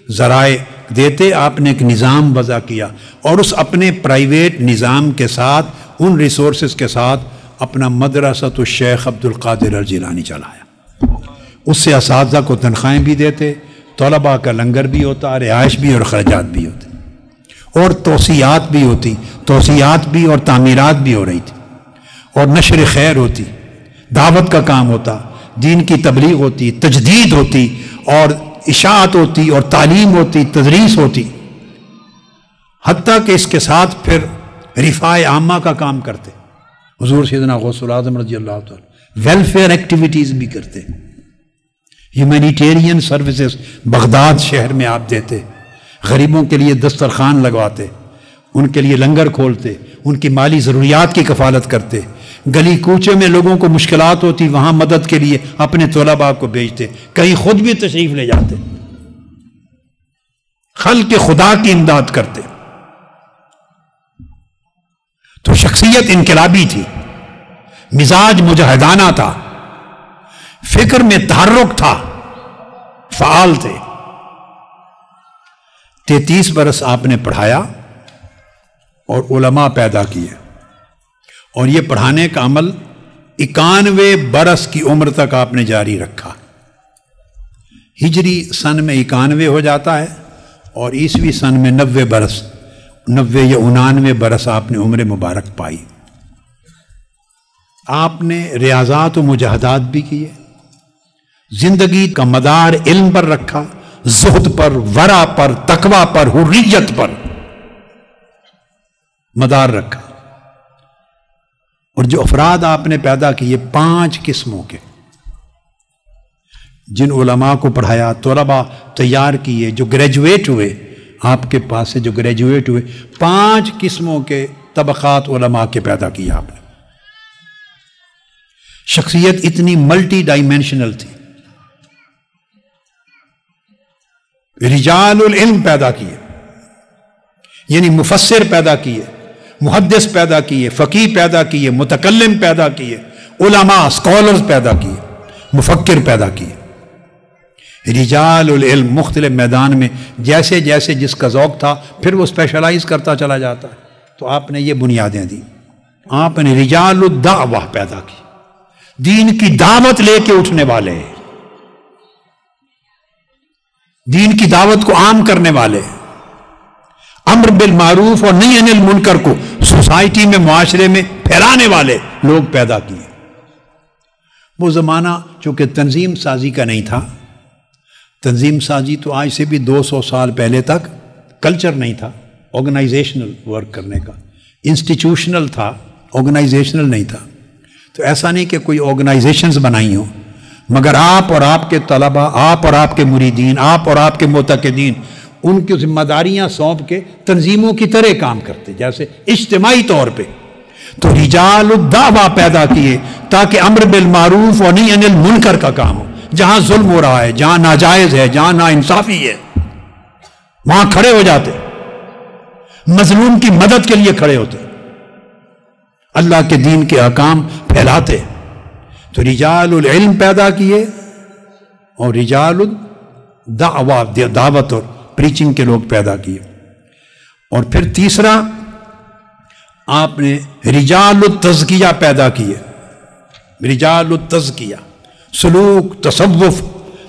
ذرائع دیتے، آپ نے ایک نظام وضع کیا، اور اس اپنے پرائیویٹ نظام کے ساتھ، ان ریسورسز کے ساتھ اپنا مدرسۃ الشیخ عبد القادر الجیلانی چلایا۔ اس سے اساتذہ کو تنخواہیں بھی دیتے، طلباء کا لنگر بھی ہوتا، رہائش بھی اور خرچات بھی ہوتے، اور توسیعات بھی ہوتی، توسیعات بھی اور تعمیرات بھی ہو رہی تھی، اور نشر خیر ہوتی، دعوت کا کام ہوتا، دین کی تبلیغ ہوتی، تجدید ہوتی، اور اشاعت ہوتی، اور تعلیم ہوتی، تدریس ہوتی، حتیٰ کہ اس کے ساتھ پھر رفاع عامہ کا کام کرتے۔ حضور سیدنا غوث الاعظم رضی اللہ تعالیٰ ویلفیئر ایکٹیویٹیز بھی کرتے، ہیومینیٹیرین سروسز بغداد شہر میں آپ دیتے، غریبوں کے لیے دسترخوان لگواتے، ان کے لیے لنگر کھولتے، ان کی مالی ضروریات کی کفالت کرتے، گلی کوچے میں لوگوں کو مشکلات ہوتی وہاں مدد کے لیے اپنے طلباء کو بھیجتے، کہیں خود بھی تشریف لے جاتے، خلق خدا کی امداد کرتے۔ تو شخصیت انقلابی تھی، مزاج مجاہدانہ تھا، فکر میں تحرک تھا، فعال تھے۔ 33 برس آپ نے پڑھایا اور علماء پیدا کیے، اور یہ پڑھانے کا عمل 91 برس کی عمر تک آپ نے جاری رکھا۔ ہجری سن میں 91 ہو جاتا ہے، اور عیسوی سن میں 90 برس، 90 یا 99 برس آپ نے عمر مبارک پائی۔ آپ نے ریاضات و مجاہدات بھی کیے، زندگی کا مدار علم پر رکھا، زہد پر، ورع پر، تقوی پر، حریت پر مدار رکھا۔ اور جو افراد آپ نے پیدا کیے 5 قسموں کے، جن علماء کو پڑھایا، طلباء تیار کیے، جو گریجویٹ ہوئے آپ کے پاس سے، جو گریجویٹ ہوئے 5 قسموں کے طبقات علماء کے پیدا کیے آپ نے۔ شخصیت اتنی ملٹی ڈائمینشنل تھی۔ رجال العلم پیدا کیے، یعنی مفسر پیدا کیے، محدث پیدا کیے، فقیہ پیدا کیے، متکلم پیدا کیے، علماء اسکالرز پیدا کیے، مفکر پیدا کیے۔ رجال العلم مختلف میدان میں جیسے جیسے جس کا ذوق تھا پھر وہ اسپیشلائز کرتا چلا جاتا ہے۔ تو آپ نے یہ بنیادیں دی۔ آپ نے رجال الدعوہ پیدا کی، دین کی دعوت لے کے اٹھنے والے، دین کی دعوت کو عام کرنے والے، امر بالمعروف اور نہی عن المنکر کو سوسائٹی میں، معاشرے میں پھیلانے والے لوگ پیدا کیے۔ وہ زمانہ چونکہ تنظیم سازی کا نہیں تھا، تنظیم سازی تو آج سے بھی 200 سال پہلے تک کلچر نہیں تھا آرگنائزیشنل ورک کرنے کا، انسٹیٹیوشنل تھا، آرگنائزیشنل نہیں تھا۔ تو ایسا نہیں کہ کوئی آرگنائزیشنز بنائی ہوں، مگر آپ اور آپ کے طلباء، آپ اور آپ کے مریدین، آپ اور آپ کے معتقدین ان کی ذمہ داریاں سونپ کے تنظیموں کی طرح کام کرتے، جیسے اجتماعی طور پہ۔ تو رجال الدعوہ پیدا کیے تاکہ امر بالمعروف اور نہی عن المنکر کا کام ہو۔ جہاں ظلم ہو رہا ہے، جہاں ناجائز ہے، جہاں ناانصافی ہے، وہاں کھڑے ہو جاتے، مظلوم کی مدد کے لیے کھڑے ہوتے، اللہ کے دین کے احکام پھیلاتے۔ تو رجال العلم پیدا کیے اور رجال الدعوہ، دعوت اور پریچنگ کے لوگ پیدا کیے۔ اور پھر تیسرا آپ نے رجال التزکیہ پیدا کیے۔ رجال التزکیہ، سلوک، تصوف،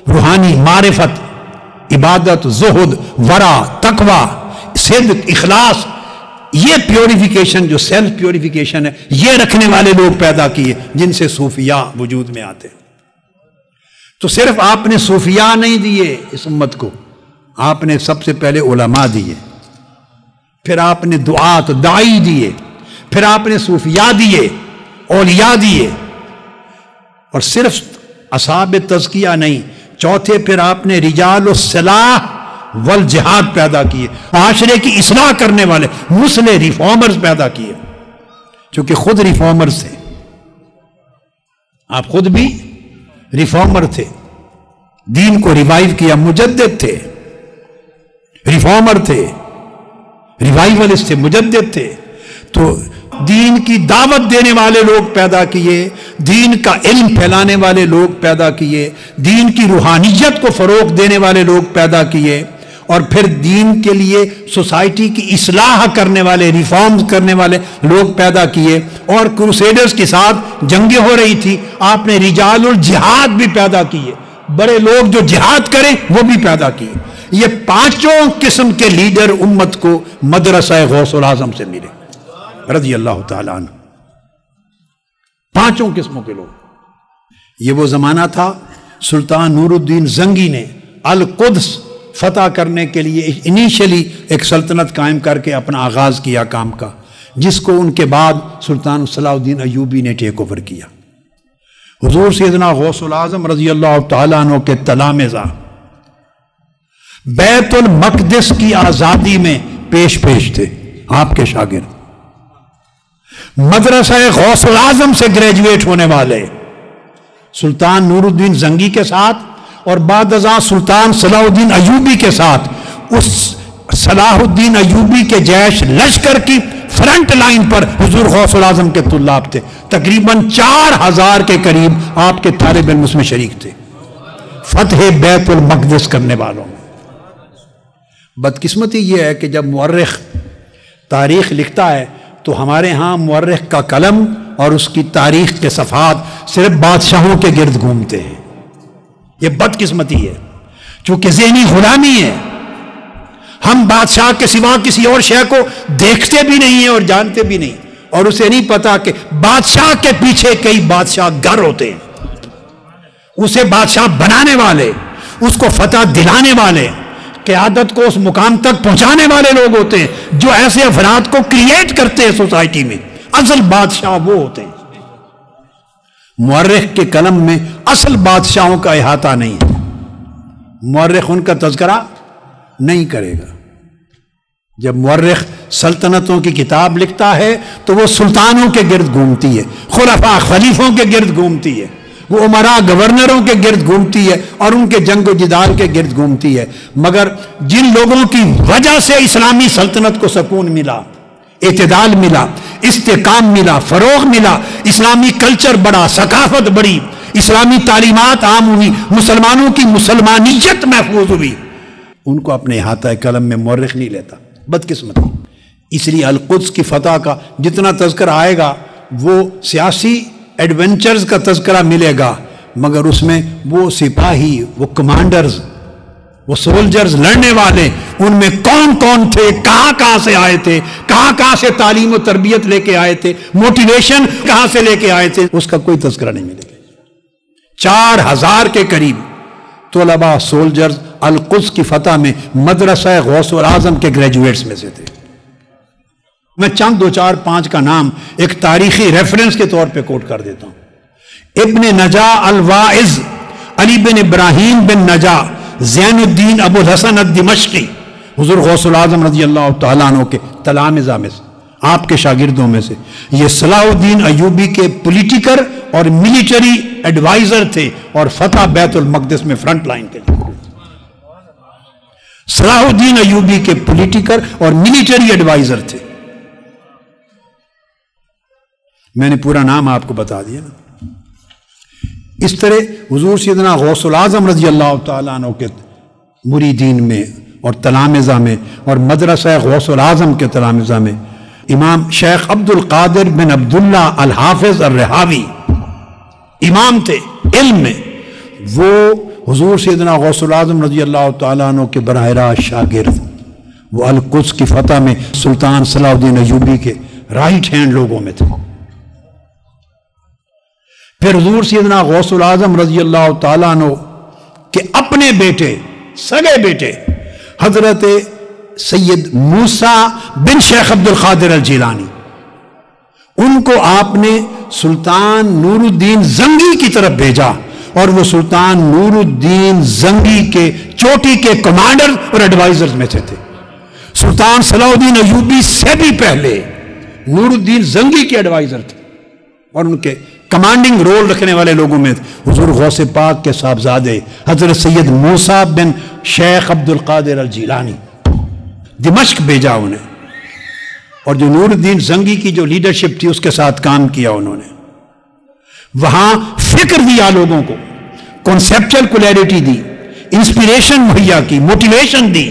روحانی معرفت، عبادت، زہد، ورع، تقوی، صدق، اخلاص، یہ پیوریفیکیشن جو سیلف پیوریفیکیشن ہے، یہ رکھنے والے لوگ پیدا کیے جن سے صوفیاء وجود میں آتے۔ تو صرف آپ نے صوفیاء نہیں دیے اس امت کو، آپ نے سب سے پہلے علماء دیے، پھر آپ نے دعات، داعی دیے، پھر آپ نے صوفیاء دیے، اولیاء دیے، اور صرف اصحاب تزکیہ نہیں، چوتھے پھر آپ نے رجال الصلاح والجہاد پیدا کیے، معاشرے کی اصلاح کرنے والے مسلح ریفارمرز پیدا کیے، چونکہ خود ریفارمرز تھے، آپ خود بھی ریفارمر تھے، دین کو ریوائیو کیا، مجدد تھے، ریفارمر تھے، ریوائیولسٹ تھے، مجدد تھے۔ تو دین کی دعوت دینے والے لوگ پیدا کیے، دین کا علم پھیلانے والے لوگ پیدا کیے، دین کی روحانیت کو فروغ دینے والے لوگ پیدا کیے، اور پھر دین کے لیے سوسائٹی کی اصلاح کرنے والے، ریفارمز کرنے والے لوگ پیدا کیے۔ اور کروسیڈرز کے ساتھ جنگیں ہو رہی تھی، آپ نے رجال الجہاد بھی پیدا کیے، بڑے لوگ جو جہاد کریں وہ بھی پیدا کیے۔ یہ پانچوں قسم کے لیڈر امت کو مدرسہ غوث العظم سے ملے رضی اللہ تعالیٰ عنہ، پانچوں قسموں کے لوگ۔ یہ وہ زمانہ تھا سلطان نور الدین زنگی نے القدس فتح کرنے کے لیے انیشلی ایک سلطنت قائم کر کے اپنا آغاز کیا کام کا، جس کو ان کے بعد سلطان صلاح الدین ایوبی نے ٹیک اوور کیا۔ حضور سیدنا غوث العظم رضی اللہ تعالیٰ عنہ کے تلامذہ بیت المقدس کی آزادی میں پیش تھے، آپ کے شاگرد مدرسہ غوث العظم سے گریجویٹ ہونے والے سلطان نور الدین زنگی کے ساتھ اور بعد ازاں سلطان صلاح الدین ایوبی کے ساتھ اس صلاح الدین ایوبی کے جیش لشکر کی فرنٹ لائن پر حضور غوث العظم کے طلاب تھے، تقریباً 4000 کے قریب آپ کے طالب علم اس میں شریک تھے، فتح بیت المقدس کرنے والوں میں۔ بدقسمتی یہ ہے کہ جب مورخ تاریخ لکھتا ہے تو ہمارے ہاں مورخ کا قلم اور اس کی تاریخ کے صفحات صرف بادشاہوں کے گرد گھومتے ہیں۔ یہ بدقسمتی ہے، چونکہ ذہنی غلامی ہے۔ ہم بادشاہ کے سوا کسی اور شے کو دیکھتے بھی نہیں ہیں اور جانتے بھی نہیں، اور اسے نہیں پتا کہ بادشاہ کے پیچھے کئی بادشاہ گر ہوتے ہیں، اسے بادشاہ بنانے والے، اس کو فتح دلانے والے، قیادت کو اس مقام تک پہنچانے والے لوگ ہوتے ہیں جو ایسے افراد کو کریٹ کرتے ہیں سوسائٹی میں۔ اصل بادشاہ وہ ہوتے ہیں۔ مورخ کے قلم میں اصل بادشاہوں کا احاطہ نہیں ہے، مورخ ان کا تذکرہ نہیں کرے گا۔ جب مورخ سلطنتوں کی کتاب لکھتا ہے تو وہ سلطانوں کے گرد گھومتی ہے، خلفاء خلیفوں کے گرد گھومتی ہے، وہ امراء گورنروں کے گرد گھومتی ہے اور ان کے جنگ و جدال کے گرد گھومتی ہے۔ مگر جن لوگوں کی وجہ سے اسلامی سلطنت کو سکون ملا، اعتدال ملا، استحکام ملا، فروغ ملا، اسلامی کلچر بڑا، ثقافت بڑی، اسلامی تعلیمات عام ہوئی، مسلمانوں کی مسلمانیت محفوظ ہوئی، ان کو اپنے احاطہ قلم میں مورخ نہیں لیتا، بدقسمتی۔ اس لیے القدس کی فتح کا جتنا تذکرہ آئے گا وہ سیاسی ایڈونچرز کا تذکرہ ملے گا، مگر اس میں وہ سپاہی، وہ کمانڈرز، وہ سولجرز، لڑنے والے، ان میں کون کون تھے، کہاں کہاں سے آئے تھے، کہاں کہاں سے تعلیم و تربیت لے کے آئے تھے، موٹیویشن کہاں سے لے کے آئے تھے، اس کا کوئی تذکرہ نہیں ملے گا۔ 4000 کے قریب طلباء سولجرز القدس کی فتح میں مدرسہ غوث الاعظم کے گریجویٹس میں سے تھے۔ میں چند 2 4 5 کا نام ایک تاریخی ریفرنس کے طور پہ کوٹ کر دیتا ہوں۔ ابن نجا الواعظ علی بن ابراہیم بن نجا زین الدین ابو الحسن الدمشقی، حضور غوث الاعظم رضی اللہ تعالیٰ عنہ کے تلامذہ میں سے، آپ کے شاگردوں میں سے، یہ صلاح الدین ایوبی کے پولیٹیکل اور ملیٹری ایڈوائزر تھے اور فتح بیت المقدس میں فرنٹ لائن کے لیے۔ صلاح الدین ایوبی کے پولیٹیکل اور ملیٹری ایڈوائزر تھے۔ میں نے پورا نام آپ کو بتا دیا نا۔ اس طرح حضور سیدنا غوث الاعظم رضی اللہ تعالیٰ عنہ کے مریدین میں اور تلامذہ میں اور مدرسہ غوث الاعظم کے تلامذہ میں امام شیخ عبد القادر بن عبداللہ الحافظ الرحاوی امام تھے علم میں، وہ حضور سیدنا غوث الاعظم رضی اللہ تعالیٰ عنہ کے براہ راست شاگرد، وہ القدس کی فتح میں سلطان صلاح الدین ایوبی کے رائٹ ہینڈ لوگوں میں تھے۔ پھر حضور سیدنا غوث الاعظم رضی اللہ تعالیٰ عنہ کے اپنے بیٹے، سگے بیٹے حضرت سید موسیٰ بن شیخ عبد القادر الجیلانی، ان کو آپ نے سلطان نور الدین زنگی کی طرف بھیجا اور وہ سلطان نور الدین زنگی کے چوٹی کے کمانڈر اور ایڈوائزرز میں سے تھے۔ سلطان صلاح الدین ایوبی سے بھی پہلے نور الدین زنگی کے ایڈوائزر تھے اور ان کے کمانڈنگ رول رکھنے والے لوگوں میں حضور غوث پاک کے صاحبزادے حضرت سید موسیٰ بن شیخ عبد القادر الجیلانی، دمشق بھیجا انہیں، اور جو نور الدین زنگی کی جو لیڈرشپ تھی اس کے ساتھ کام کیا انہوں نے، وہاں فکر دیا لوگوں کو، کنسیپچل کلیئرٹی دی، انسپیریشن مہیا کی، موٹیویشن دی،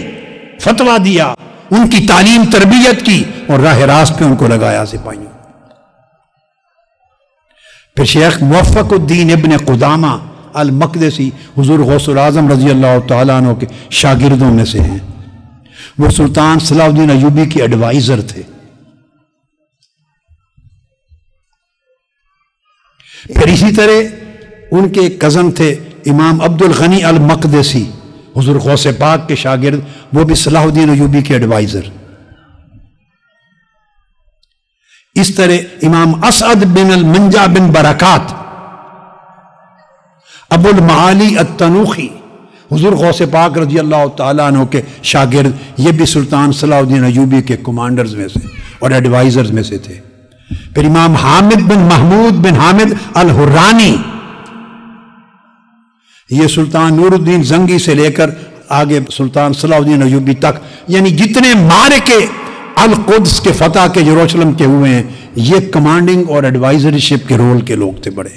فتویٰ دیا، ان کی تعلیم تربیت کی اور راہ راست پہ ان کو لگایا سپاہیوں۔ پھر شیخ موفق الدین ابن قدامہ المقدسی حضور غوث الاعظم رضی اللہ تعالیٰ عنہ کے شاگردوں میں سے ہیں، وہ سلطان صلاح الدین ایوبی کے ایڈوائزر تھے۔ پھر اسی طرح ان کے کزن تھے امام عبد الغنی المقدسی، حضور غوث پاک کے شاگرد، وہ بھی صلاح الدین ایوبی کے ایڈوائزر۔ اس طرح امام اسعد بن المنجا بن برکات ابو المعالی التنوخی، حضور غوث پاک رضی اللہ تعالیٰ عنہ کے شاگرد، یہ بھی سلطان صلاح الدین ایوبی کے کمانڈرز میں سے اور ایڈوائزرز میں سے تھے۔ پھر امام حامد بن محمود بن حامد الحرانی، یہ سلطان نور الدین زنگی سے لے کر آگے سلطان صلاح الدین ایوبی تک، یعنی جتنے معرکے القدس کے فتح کے یروشلم کے ہوئے ہیں، یہ کمانڈنگ اور ایڈوائزری شپ کے رول کے لوگ تھے بڑے۔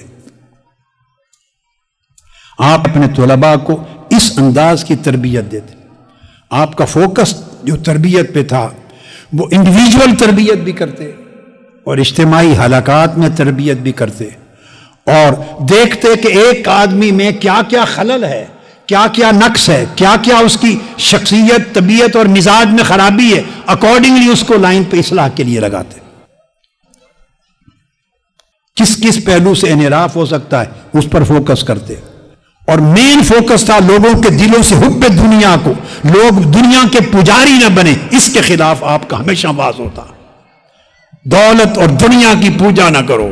آپ اپنے طلباء کو اس انداز کی تربیت دیتے، آپ کا فوکس جو تربیت پہ تھا وہ انڈیویجول تربیت بھی کرتے اور اجتماعی حلقات میں تربیت بھی کرتے، اور دیکھتے کہ ایک آدمی میں کیا کیا خلل ہے، کیا کیا نقص ہے، کیا کیا اس کی شخصیت، طبیعت اور مزاج میں خرابی ہے، اکارڈنگلی اس کو لائن پہ اصلاح کے لیے لگاتے۔ کس کس پہلو سے انحراف ہو سکتا ہے اس پر فوکس کرتے، اور مین فوکس تھا لوگوں کے دلوں سے حب دنیا کو، لوگ دنیا کے پجاری نہ بنے، اس کے خلاف آپ کا ہمیشہ باز ہوتا۔ دولت اور دنیا کی پوجا نہ کرو،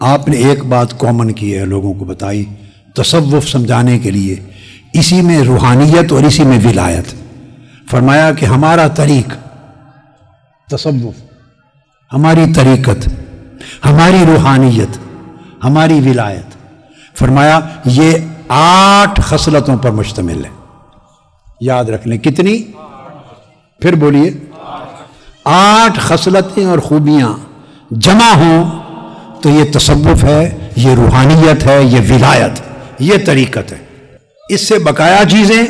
آپ نے ایک بات کامن کی ہے، لوگوں کو بتائی تصوف سمجھانے کے لیے، اسی میں روحانیت اور اسی میں ولایت۔ فرمایا کہ ہمارا طریق تصوف، ہماری طریقت، ہماری روحانیت، ہماری ولایت، فرمایا یہ 8 خصلتوں پر مشتمل ہے۔ یاد رکھ لیں کتنی؟ پھر بولیے 8 خصلتیں اور خوبیاں جمع ہوں تو یہ تصوف ہے، یہ روحانیت ہے، یہ ولایت، یہ طریقت ہے۔ اس سے بقایا چیزیں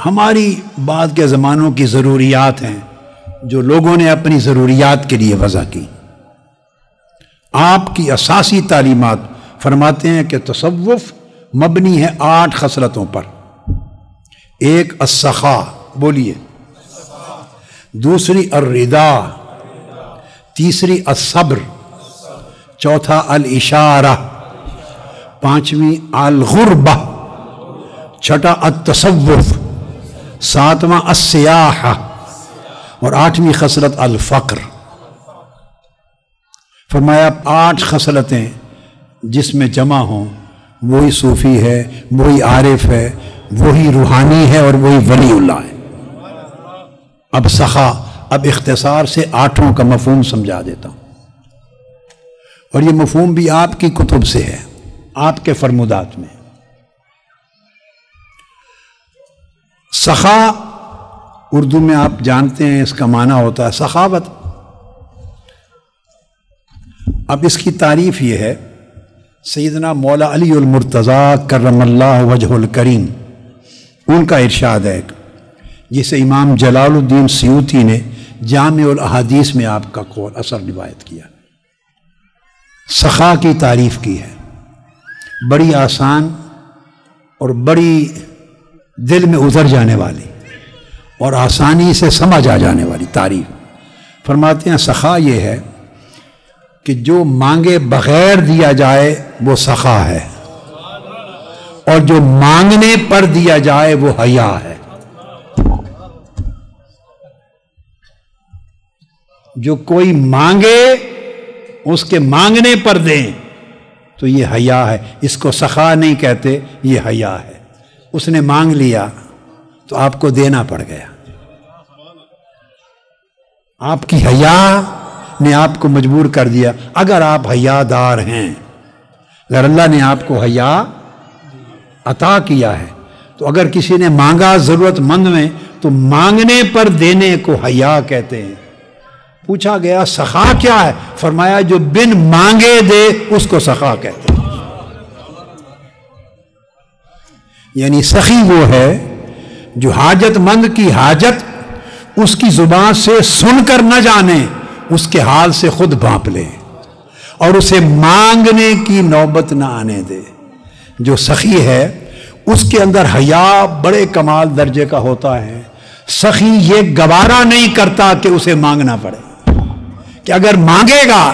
ہماری بعد کے زمانوں کی ضروریات ہیں جو لوگوں نے اپنی ضروریات کے لیے وضع کی۔ آپ کی اساسی تعلیمات فرماتے ہیں کہ تصوف مبنی ہے 8 خصلتوں پر۔ ایک السخا، بولیے، دوسری الرضا، تیسری الصبر، چوتھا الاشارہ، پانچویں الغربہ، چھٹا التصوف، ساتواں السیاحہ، اور 8ویں خصلت الفقر۔ فرمایا 8 خصلتیں جس میں جمع ہوں وہی صوفی ہے، وہی عارف ہے، وہی روحانی ہے اور وہی ولی اللہ ہے۔ اب سخا، اب اختصار سے 8 کا مفہوم سمجھا دیتا ہوں، اور یہ مفہوم بھی آپ کی کتب سے ہے، آپ کے فرمودات میں۔ سخا اردو میں آپ جانتے ہیں اس کا معنی ہوتا ہے سخاوت۔ اب اس کی تعریف یہ ہے، سیدنا مولا علی المرتضیٰ کرم اللہ وجہ الکریم، ان کا ارشاد ہے جسے امام جلال الدین سیوطی نے جامع الاحادیث میں آپ کا قول اثر روایت کیا۔ سخا کی تعریف کی ہے، بڑی آسان اور بڑی دل میں اتر جانے والی اور آسانی سے سمجھ آ جانے والی تعریف۔ فرماتے ہیں سخا یہ ہے کہ جو مانگے بغیر دیا جائے وہ سخا ہے، اور جو مانگنے پر دیا جائے وہ حیا ہے۔ جو کوئی مانگے اس کے مانگنے پر دیں تو یہ حیا ہے، اس کو سخا نہیں کہتے، یہ حیا ہے۔ اس نے مانگ لیا تو آپ کو دینا پڑ گیا، آپ کی حیا نے آپ کو مجبور کر دیا۔ اگر آپ حیا دار ہیں، اگر اللہ نے آپ کو حیا عطا کیا ہے، تو اگر کسی نے مانگا ضرورت مند میں تو مانگنے پر دینے کو حیا کہتے ہیں۔ پوچھا گیا سخا کیا ہے؟ فرمایا جو بن مانگے دے اس کو سخا کہتے ہیں۔ یعنی سخی وہ ہے جو حاجت مند کی حاجت اس کی زبان سے سن کر نہ جانے، اس کے حال سے خود بھانپ لے اور اسے مانگنے کی نوبت نہ آنے دے۔ جو سخی ہے اس کے اندر حیا بڑے کمال درجے کا ہوتا ہے۔ سخی یہ گوارا نہیں کرتا کہ اسے مانگنا پڑے، کہ اگر مانگے گا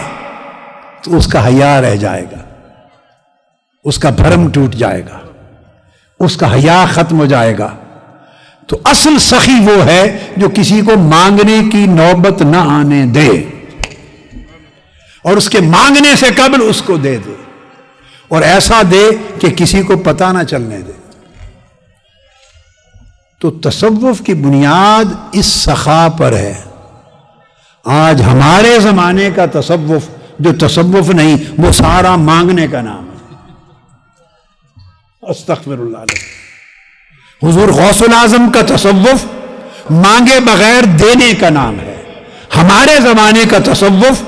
تو اس کا حیا رہ جائے گا، اس کا بھرم ٹوٹ جائے گا، اس کا حیا ختم ہو جائے گا۔ تو اصل سخی وہ ہے جو کسی کو مانگنے کی نوبت نہ آنے دے اور اس کے مانگنے سے قبل اس کو دے دے، اور ایسا دے کہ کسی کو پتہ نہ چلنے دے۔ تو تصوف کی بنیاد اس سخا پر ہے۔ آج ہمارے زمانے کا تصوف جو تصوف نہیں، وہ سارا مانگنے کا نام ہے۔ استغفر اللہ علیہ۔ حضور غوث العظم کا تصوف مانگے بغیر دینے کا نام ہے۔ ہمارے زمانے کا تصوف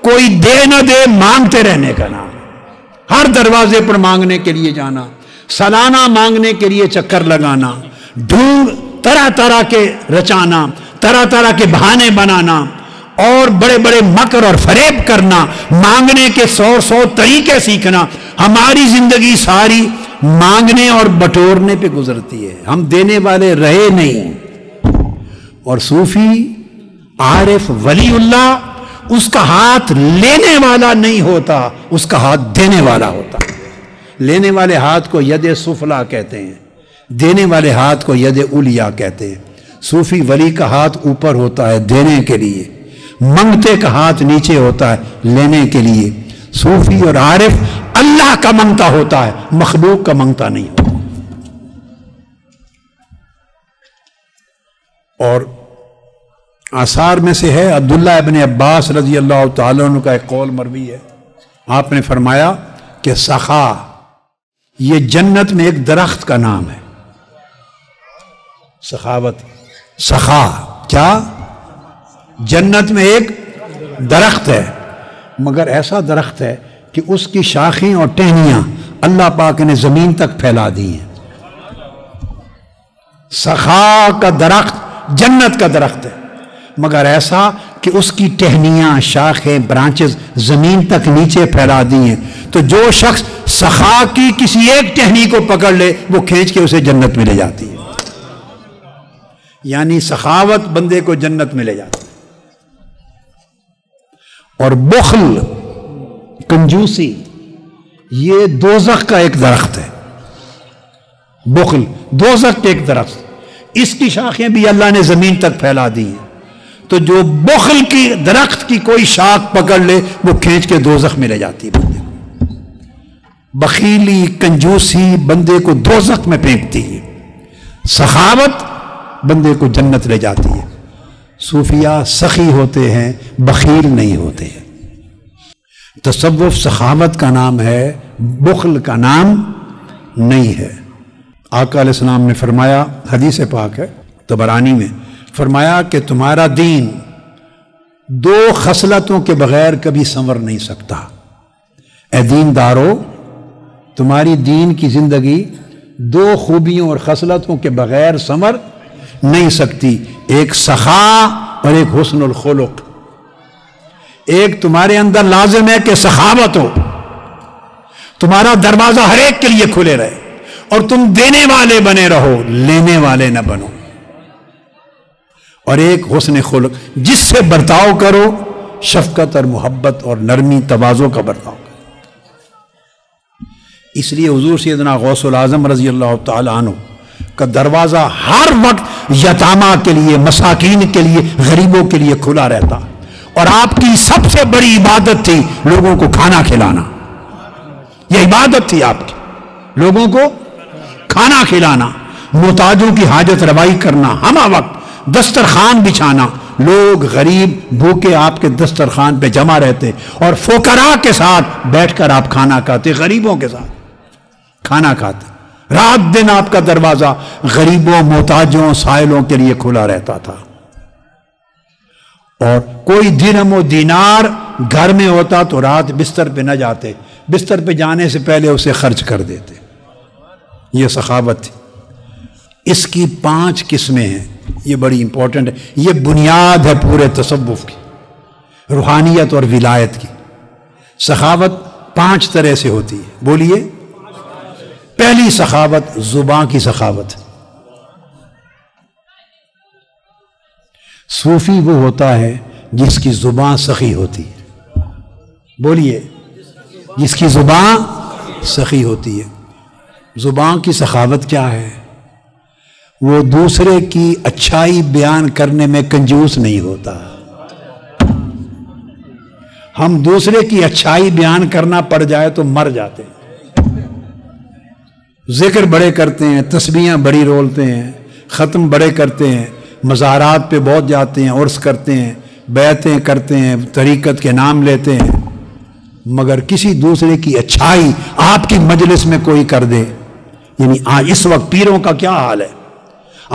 کوئی دے نہ دے مانگتے رہنے کا نام ہے۔ ہر دروازے پر مانگنے کے لیے جانا، سالانہ مانگنے کے لیے چکر لگانا، ڈھونگ طرح طرح کے رچانا، طرح طرح کے بہانے بنانا اور بڑے بڑے مکر اور فریب کرنا، مانگنے کے 100 طریقے سیکھنا۔ ہماری زندگی ساری مانگنے اور بٹورنے پہ گزرتی ہے، ہم دینے والے رہے نہیں۔ اور صوفی عارف ولی اللہ اس کا ہاتھ لینے والا نہیں ہوتا، اس کا ہاتھ دینے والا ہوتا۔ لینے والے ہاتھ کو ید سفلا کہتے ہیں، دینے والے ہاتھ کو ید علیا کہتے ہیں۔ صوفی ولی کا ہاتھ اوپر ہوتا ہے دینے کے لیے، منگتے کا ہاتھ نیچے ہوتا ہے لینے کے لیے۔ صوفی اور عارف اللہ کا منگتا ہوتا ہے، مخلوق کا منگتا نہیں ہوتا۔ اور آثار میں سے ہے عبداللہ ابن عباس رضی اللہ تعالیٰ عنہ کا ایک قول مروی ہے، آپ نے فرمایا کہ سخا یہ جنت میں ایک درخت کا نام ہے۔ سخاوت، سخا کیا؟ جنت میں ایک درخت ہے، مگر ایسا درخت ہے کہ اس کی شاخیں اور ٹہنیاں اللہ پاک نے زمین تک پھیلا دی ہیں۔ سخا کا درخت جنت کا درخت ہے، مگر ایسا کہ اس کی ٹہنیاں، شاخیں، برانچز زمین تک نیچے پھیلا دی ہیں، تو جو شخص سخا کی کسی ایک ٹہنی کو پکڑ لے وہ کھینچ کے اسے جنت میں لے جاتی ہے۔ یعنی سخاوت بندے کو جنت میں لے جاتی ہے۔ اور بخل، کنجوسی، یہ دوزخ کا ایک درخت ہے۔ بخل دوزخ کے ایک درخت، اس کی شاخیں بھی اللہ نے زمین تک پھیلا دی ہیں، تو جو بخل کی درخت کی کوئی شاخ پکڑ لے وہ کھینچ کے دوزخ میں لے جاتی ہے بندے کو۔ بخیلی، کنجوسی بندے کو دوزخ میں پھینکتی ہے، سخاوت بندے کو جنت لے جاتی ہے۔ صوفیاء سخی ہوتے ہیں، بخیل نہیں ہوتے ہیں۔ تصوف سخاوت کا نام ہے، بخل کا نام نہیں ہے۔ آقا علیہ السلام نے فرمایا، حدیث پاک ہے طبرانی میں، فرمایا کہ تمہارا دین دو خصلتوں کے بغیر کبھی سنور نہیں سکتا۔ اے دین دارو، تمہاری دین کی زندگی دو خوبیوں اور خصلتوں کے بغیر سنور نہیں سکتی، ایک سخا اور ایک حسن الخلق۔ ایک تمہارے اندر لازم ہے کہ سخاوت ہو، تمہارا دروازہ ہر ایک کے لیے کھلے رہے، اور تم دینے والے بنے رہو، لینے والے نہ بنو۔ اور ایک حسن خلق، جس سے برتاؤ کرو شفقت اور محبت اور نرمی تواضع کا برتاؤ کرو۔ اس لیے حضور سیدنا غوث العظم رضی اللہ تعالی عنہ کا دروازہ ہر وقت یتامہ کے لیے، مساکین کے لیے، غریبوں کے لیے کھلا رہتا، اور آپ کی سب سے بڑی عبادت تھی لوگوں کو کھانا کھلانا۔ یہ عبادت تھی آپ کی، لوگوں کو کھانا کھلانا، محتاجوں کی حاجت روائی کرنا، ہمہ وقت دسترخوان بچھانا۔ لوگ غریب بھوکے آپ کے دسترخوان پہ جمع رہتے، اور فقراء کے ساتھ بیٹھ کر آپ کھانا کھاتے، غریبوں کے ساتھ کھانا کھاتے۔ رات دن آپ کا دروازہ غریبوں، محتاجوں، سائلوں کے لیے کھلا رہتا تھا۔ اور کوئی درہم و دینار گھر میں ہوتا تو رات بستر پہ نہ جاتے، بستر پہ جانے سے پہلے اسے خرچ کر دیتے۔ یہ سخاوت تھی۔ اس کی 5 قسمیں ہیں، یہ بڑی امپورٹنٹ ہے، یہ بنیاد ہے پورے تصوف کی، روحانیت اور ولایت کی۔ سخاوت 5 طرح سے ہوتی ہے، بولیے۔ پہلی سخاوت زبان کی سخاوت۔ صوفی وہ ہوتا ہے جس کی زبان سخی ہوتی ہے، بولیے، جس کی زبان سخی ہوتی ہے۔ زبان کی سخاوت کیا ہے؟ وہ دوسرے کی اچھائی بیان کرنے میں کنجوس نہیں ہوتا۔ ہم دوسرے کی اچھائی بیان کرنا پڑ جائے تو مر جاتے ہیں۔ ذکر بڑے کرتے ہیں، تسبیحاں بڑی رولتے ہیں، ختم بڑے کرتے ہیں، مزارات پہ بہت جاتے ہیں، عرس کرتے ہیں، بیعتیں کرتے ہیں، طریقت کے نام لیتے ہیں، مگر کسی دوسرے کی اچھائی آپ کی مجلس میں کوئی کر دے، یعنی اس وقت پیروں کا کیا حال ہے؟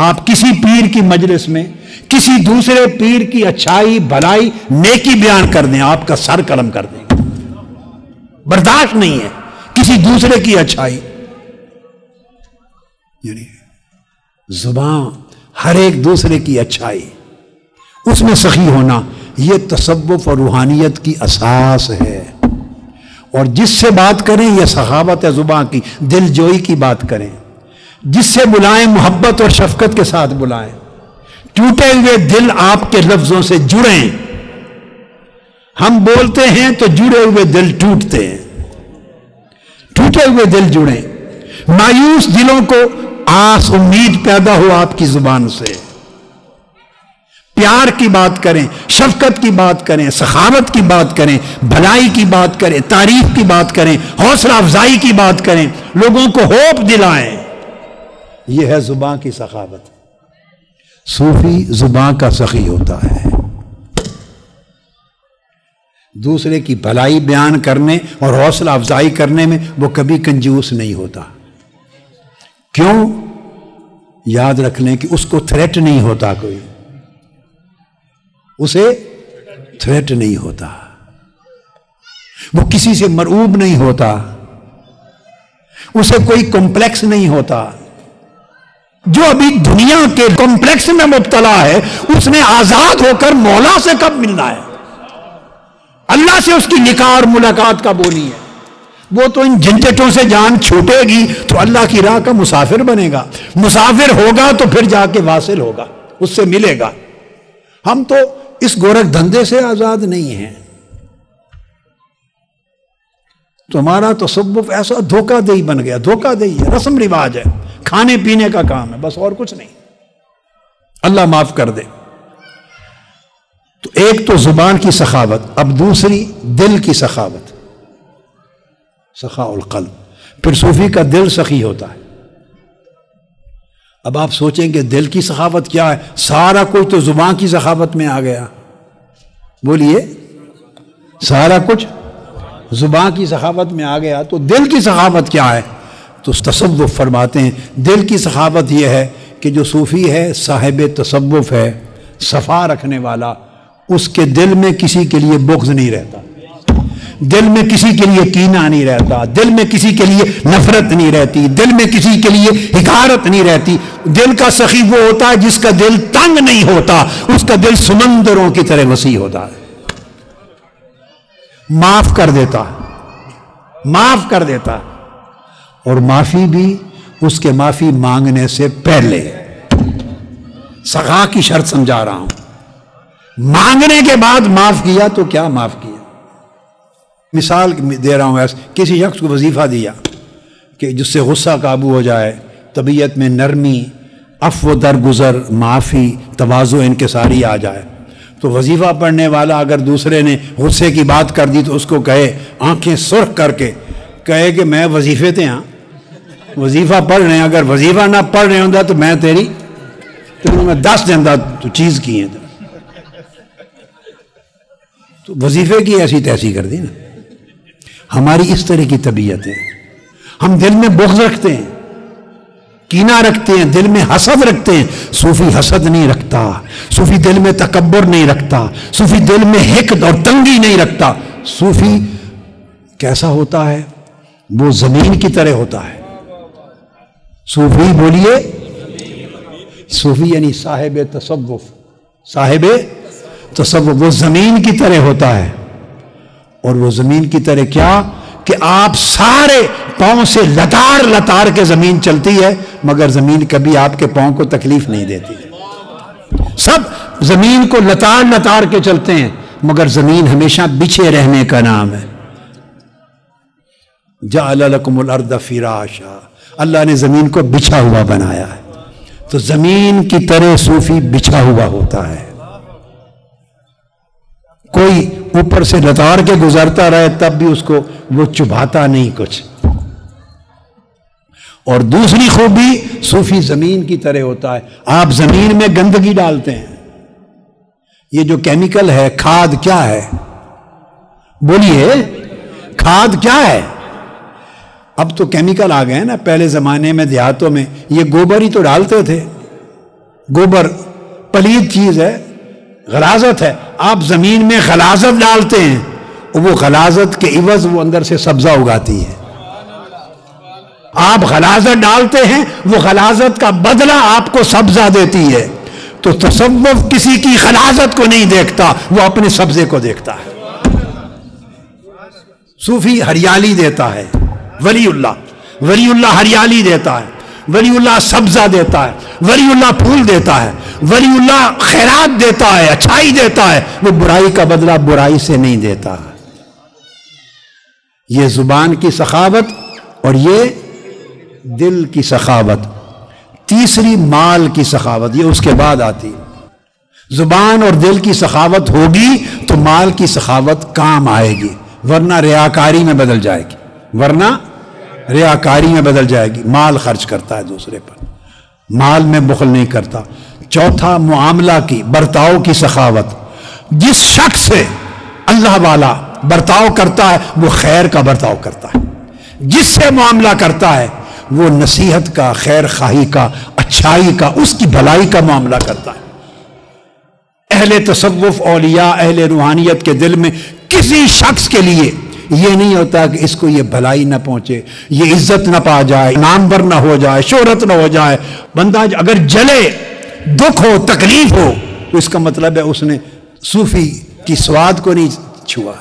آپ کسی پیر کی مجلس میں کسی دوسرے پیر کی اچھائی، بھلائی، نیکی بیان کر دیں، آپ کا سر قلم کر دیں۔ برداشت نہیں ہے کسی دوسرے کی اچھائی، یعنی زبان ہر ایک دوسرے کی اچھائی، اس میں سخی ہونا، یہ تصوف اور روحانیت کی اساس ہے۔ اور جس سے بات کریں یہ سخاوت ہے زبان کی، دل جوئی کی بات کریں، جس سے بلائیں محبت اور شفقت کے ساتھ بلائیں، ٹوٹے ہوئے دل آپ کے لفظوں سے جڑیں۔ ہم بولتے ہیں تو جڑے ہوئے دل ٹوٹتے ہیں، ٹوٹے ہوئے دل جڑیں۔ مایوس دلوں کو آس امید پیدا ہو آپ کی زبان سے، پیار کی بات کریں، شفقت کی بات کریں، سخاوت کی بات کریں، بھلائی کی بات کریں، تعریف کی بات کریں، حوصلہ افزائی کی بات کریں، لوگوں کو ہوپ دلائیں، یہ ہے زبان کی سخاوت۔ صوفی زبان کا سخی ہوتا ہے، دوسرے کی بھلائی بیان کرنے اور حوصلہ افزائی کرنے میں وہ کبھی کنجوس نہیں ہوتا۔ کیوں؟ یاد رکھ لیں کہ اس کو تھریٹ نہیں ہوتا، کوئی اسے تھریٹ نہیں ہوتا، وہ کسی سے مرعوب نہیں ہوتا، اسے کوئی کمپلیکس نہیں ہوتا۔ جو ابھی دنیا کے کمپلیکس میں مبتلا ہے اس نے آزاد ہو کر مولا سے کب ملنا ہے؟ اللہ سے اس کی نکاح اور ملاقات کب ہونی ہے؟ وہ تو ان جھنجھٹوں سے جان چھوٹے گی تو اللہ کی راہ کا مسافر بنے گا، مسافر ہوگا تو پھر جا کے واصل ہوگا، اس سے ملے گا۔ ہم تو اس گورکھ دھندے سے آزاد نہیں ہیں، تمہارا تصوف ایسا دھوکہ دہی بن گیا، دھوکہ دہی ہے، رسم رواج ہے، کھانے پینے کا کام ہے، بس اور کچھ نہیں۔ اللہ معاف کر دے۔ تو ایک تو زبان کی سخاوت، اب دوسری دل کی سخاوت، سخاء القلب۔ پھر صوفی کا دل سخی ہوتا ہے۔ اب آپ سوچیں کہ دل کی سخاوت کیا ہے؟ سارا کچھ تو زبان کی سخاوت میں آ گیا، بولیے، سارا کچھ زبان کی سخاوت میں آ گیا، تو دل کی سخاوت کیا ہے؟ تو تصوف فرماتے ہیں دل کی سخاوت یہ ہے کہ جو صوفی ہے، صاحب تصوف ہے، صفا رکھنے والا، اس کے دل میں کسی کے لیے بغض نہیں رہتا، دل میں کسی کے لیے کینہ نہیں رہتا، دل میں کسی کے لیے نفرت نہیں رہتی، دل میں کسی کے لیے حقارت نہیں رہتی۔ دل کا سخی وہ ہوتا ہے جس کا دل تنگ نہیں ہوتا، اس کا دل سمندروں کی طرح وسیع ہوتا ہے، معاف کر دیتا ہے، معاف کر دیتا ہے، اور معافی بھی اس کے معافی مانگنے سے پہلے۔ سخا کی شرط سمجھا رہا ہوں، مانگنے کے بعد معاف کیا تو کیا معاف کیا۔ مثال دے رہا ہوں، ایسے کسی شخص کو وظیفہ دیا کہ جس سے غصہ قابو ہو جائے، طبیعت میں نرمی، عفو درگزر، معافی، تواضع، انکساری آ جائے، تو وظیفہ پڑھنے والا اگر دوسرے نے غصے کی بات کر دی تو اس کو کہے، آنکھیں سرخ کر کے کہے کہ میں وظیفے تے ہاں، وظیفہ پڑھ رہے ہیں، اگر وظیفہ نہ پڑھ رہے ہوں تو میں تیری میں 10 دیندہ تو چیز کی ہیں، تو وظیفے کی ایسی تیسی کر دی نا۔ ہماری اس طرح کی طبیعت ہے، ہم دل میں بغض رکھتے ہیں، کینہ رکھتے ہیں، دل میں حسد رکھتے ہیں۔ صوفی حسد نہیں رکھتا، صوفی دل میں تکبر نہیں رکھتا، صوفی دل میں حقد اور تنگی نہیں رکھتا۔ صوفی کیسا ہوتا ہے؟ وہ زمین کی طرح ہوتا ہے۔ صوفی بولیے، صوفی یعنی صاحب تصوف، صاحب تصوف، وہ زمین کی طرح ہوتا ہے۔ اور وہ زمین کی طرح کیا کہ آپ سارے پاؤں سے لتار لتار کے زمین چلتی ہے، مگر زمین کبھی آپ کے پاؤں کو تکلیف نہیں دیتی۔ سب زمین کو لتار لتار کے چلتے ہیں، مگر زمین ہمیشہ بچھے رہنے کا نام ہے۔ جعل لکم الارض فراشا، اللہ نے زمین کو بچھا ہوا بنایا ہے، تو زمین کی طرح صوفی بچھا ہوا ہوتا ہے۔ کوئی اوپر سے لتار کے گزرتا رہے تب بھی اس کو وہ چبھاتا نہیں کچھ۔ اور دوسری خوبی، صوفی زمین کی طرح ہوتا ہے۔ آپ زمین میں گندگی ڈالتے ہیں، یہ جو کیمیکل ہے، کھاد کیا ہے؟ بولیے، کھاد کیا ہے؟ اب تو کیمیکل آ گئے نا، پہلے زمانے میں دیہاتوں میں یہ گوبر ہی تو ڈالتے تھے۔ گوبر پلید چیز ہے، غلاظت ہے، آپ زمین میں غلاظت ڈالتے ہیں، وہ غلاظت کے عوض وہ اندر سے سبزہ اگاتی ہے۔ آپ غلاظت ڈالتے ہیں، وہ غلاظت کا بدلہ آپ کو سبزہ دیتی ہے۔ تو تصوف کسی کی غلاظت کو نہیں دیکھتا، وہ اپنے سبزے کو دیکھتا ہے۔ صوفی ہریالی دیتا ہے، ولی اللہ ہریالی دیتا ہے، ولی اللہ سبزہ دیتا ہے، ولی اللہ پھول دیتا ہے، ولی اللہ خیرات دیتا ہے، اچھائی دیتا ہے، وہ برائی کا بدلہ برائی سے نہیں دیتا۔ یہ زبان کی سخاوت اور یہ دل کی سخاوت۔ تیسری مال کی سخاوت، یہ اس کے بعد آتی۔ زبان اور دل کی سخاوت ہوگی تو مال کی سخاوت کام آئے گی، ورنہ ریاکاری میں بدل جائے گی، مال خرچ کرتا ہے دوسرے پر، مال میں بخل نہیں کرتا۔ چوتھا، معاملہ کی، برتاؤ کی سخاوت۔ جس شخص سے اللہ والا برتاؤ کرتا ہے وہ خیر کا برتاؤ کرتا ہے، جس سے معاملہ کرتا ہے وہ نصیحت کا، خیر خواہی کا، اچھائی کا، اس کی بھلائی کا معاملہ کرتا ہے۔ اہل تصوف، اولیاء، اہل روحانیت کے دل میں کسی شخص کے لیے یہ نہیں ہوتا کہ اس کو یہ بھلائی نہ پہنچے، یہ عزت نہ پا جائے، نامور نہ ہو جائے، شہرت نہ ہو جائے۔ بندہ اگر جلے، دکھ ہو، تکلیف ہو، تو اس کا مطلب ہے اس نے صوفی کی سواد کو نہیں چھوا،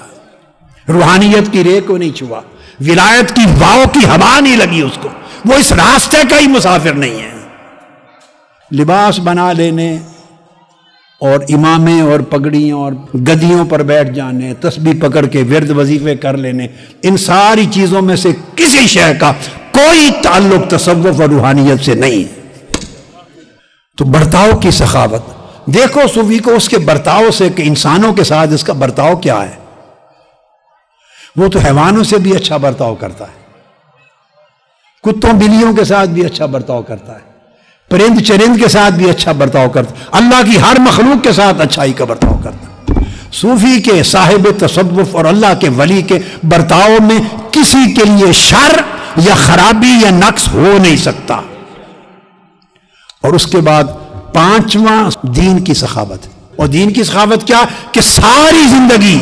روحانیت کی رے کو نہیں چھوا، ولایت کی واؤ کی ہوا نہیں لگی اس کو، وہ اس راستے کا ہی مسافر نہیں ہے۔ لباس بنا لینے اور امامیں اور پگڑیوں اور گدیوں پر بیٹھ جانے، تسبیح پکڑ کے ورد وظیفے کر لینے، ان ساری چیزوں میں سے کسی شے کا کوئی تعلق تصوف اور روحانیت سے نہیں ہے۔ تو برتاؤ کی سخاوت دیکھو صوفی کو اس کے برتاؤ سے کہ انسانوں کے ساتھ اس کا برتاؤ کیا ہے۔ وہ تو حیوانوں سے بھی اچھا برتاؤ کرتا ہے، کتوں بلیوں کے ساتھ بھی اچھا برتاؤ کرتا ہے، پرند چرند کے ساتھ بھی اچھا برتاؤ کرتا ہے، اللہ کی ہر مخلوق کے ساتھ اچھائی کا برتاؤ کرتا ہے۔ صوفی کے، صاحب تصوف اور اللہ کے ولی کے برتاؤ میں کسی کے لیے شر یا خرابی یا نقص ہو نہیں سکتا۔ اور اس کے بعد پانچواں، دین کی سخاوت۔ اور دین کی سخاوت کیا کہ ساری زندگی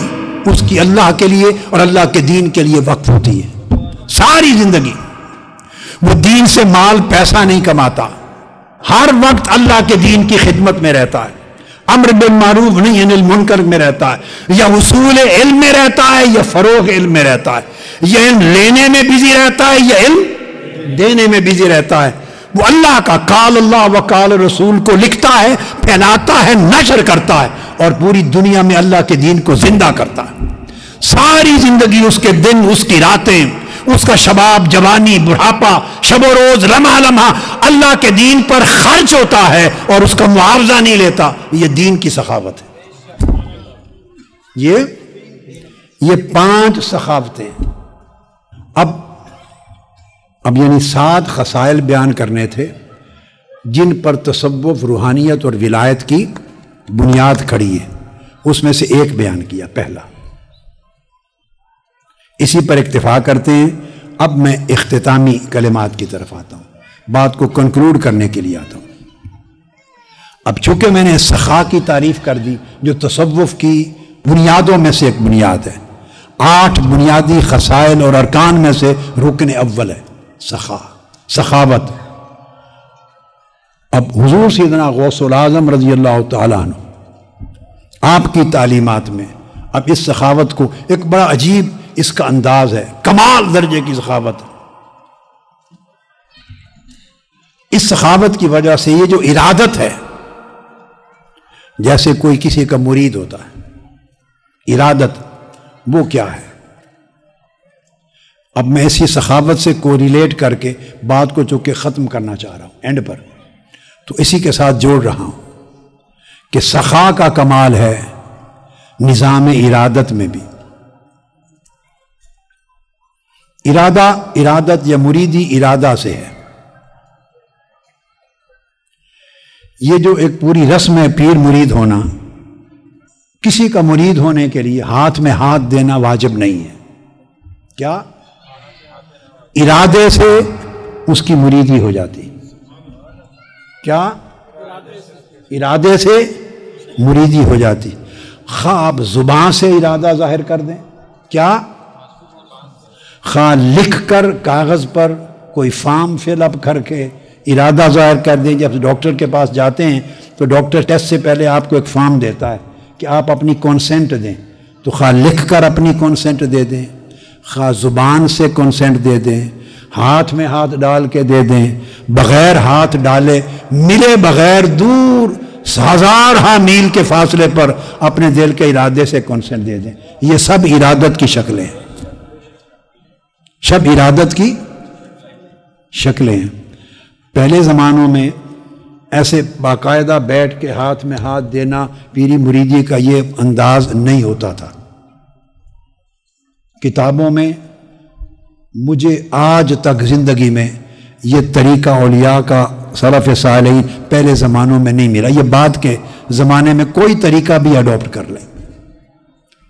اس کی اللہ کے لیے اور اللہ کے دین کے لیے وقف ہوتی ہے، ساری زندگی۔ وہ دین سے مال پیسہ نہیں کماتا، ہر وقت اللہ کے دین کی خدمت میں رہتا ہے، امر بالمعروف نہی عن المنکر میں رہتا ہے، یا حصول علم میں رہتا ہے یا فروغ علم میں رہتا ہے، یا علم لینے میں بزی رہتا ہے یا علم دینے میں بزی رہتا ہے۔ وہ اللہ کا قال اللہ و قال رسول کو لکھتا ہے، پھیلاتا ہے، نشر کرتا ہے، اور پوری دنیا میں اللہ کے دین کو زندہ کرتا ہے۔ ساری زندگی اس کے دن، اس کی راتیں، اس کا شباب، جوانی، بڑھاپا، شب و روز، لمحہ لمحہ اللہ کے دین پر خرچ ہوتا ہے اور اس کا معاوضہ نہیں لیتا۔ یہ دین کی سخاوت ہے۔ یہ 5 سخاوتیں۔ اب یعنی 7 خصائل بیان کرنے تھے جن پر تصوف، روحانیت اور ولایت کی بنیاد کھڑی ہے، اس میں سے ایک بیان کیا، پہلا۔ اسی پر اکتفا کرتے ہیں۔ اب میں اختتامی کلمات کی طرف آتا ہوں، بات کو کنکلوڈ کرنے کے لیے آتا ہوں۔ اب چونکہ میں نے سخا کی تعریف کر دی جو تصوف کی بنیادوں میں سے ایک بنیاد ہے، 8 بنیادی خصائل اور ارکان میں سے رکن اول ہے سخاوت۔ اب حضور سیدنا غوث العظم رضی اللہ تعالیٰ عنہ آپ کی تعلیمات میں اب اس سخاوت کو، ایک بڑا عجیب اس کا انداز ہے، کمال درجے کی سخاوت۔ اس سخاوت کی وجہ سے یہ جو ارادت ہے، جیسے کوئی کسی کا مرید ہوتا ہے، ارادت وہ کیا ہے؟ اب میں اسی سخاوت سے کوریلیٹ کر کے بات کو چونکہ ختم کرنا چاہ رہا ہوں اینڈ پر، تو اسی کے ساتھ جوڑ رہا ہوں کہ سخا کا کمال ہے نظام ارادت میں بھی۔ ارادت یا مریدی ارادہ سے ہے۔ یہ جو ایک پوری رسم ہے پیر مرید ہونا، کسی کا مرید ہونے کے لیے ہاتھ میں ہاتھ دینا واجب نہیں ہے۔ کیا؟ ارادے سے اس کی مریدی ہو جاتی۔ کیا؟ ارادے سے مریدی ہو جاتی۔ خواہ آپ زبان سے ارادہ ظاہر کر دیں، کیا؟ خواہ لکھ کر کاغذ پر کوئی فارم فل اپ کر کے ارادہ ظاہر کر دیں۔ جب ڈاکٹر کے پاس جاتے ہیں تو ڈاکٹر ٹیسٹ سے پہلے آپ کو ایک فارم دیتا ہے کہ آپ اپنی کانسینٹ دیں، تو خواہ لکھ کر اپنی کانسینٹ دے دیں، خواہ زبان سے کانسینٹ دے دیں، ہاتھ میں ہاتھ ڈال کے دے دیں، بغیر ہاتھ ڈالے، ملے بغیر، دور 1000 میل کے فاصلے پر اپنے دل کے ارادے سے کانسینٹ دے دیں۔ یہ سب ارادت کی شکلیں ہیں، سب ارادت کی شکلیں ہیں۔ پہلے زمانوں میں ایسے باقاعدہ بیٹھ کے ہاتھ میں ہاتھ دینا پیری مریدی کا یہ انداز نہیں ہوتا تھا۔ کتابوں میں مجھے آج تک زندگی میں یہ طریقہ اولیاء کا سلف صالحین پہلے زمانوں میں نہیں ملا۔ یہ بعد کے زمانے میں کوئی طریقہ بھی اڈاپٹ کر لیں،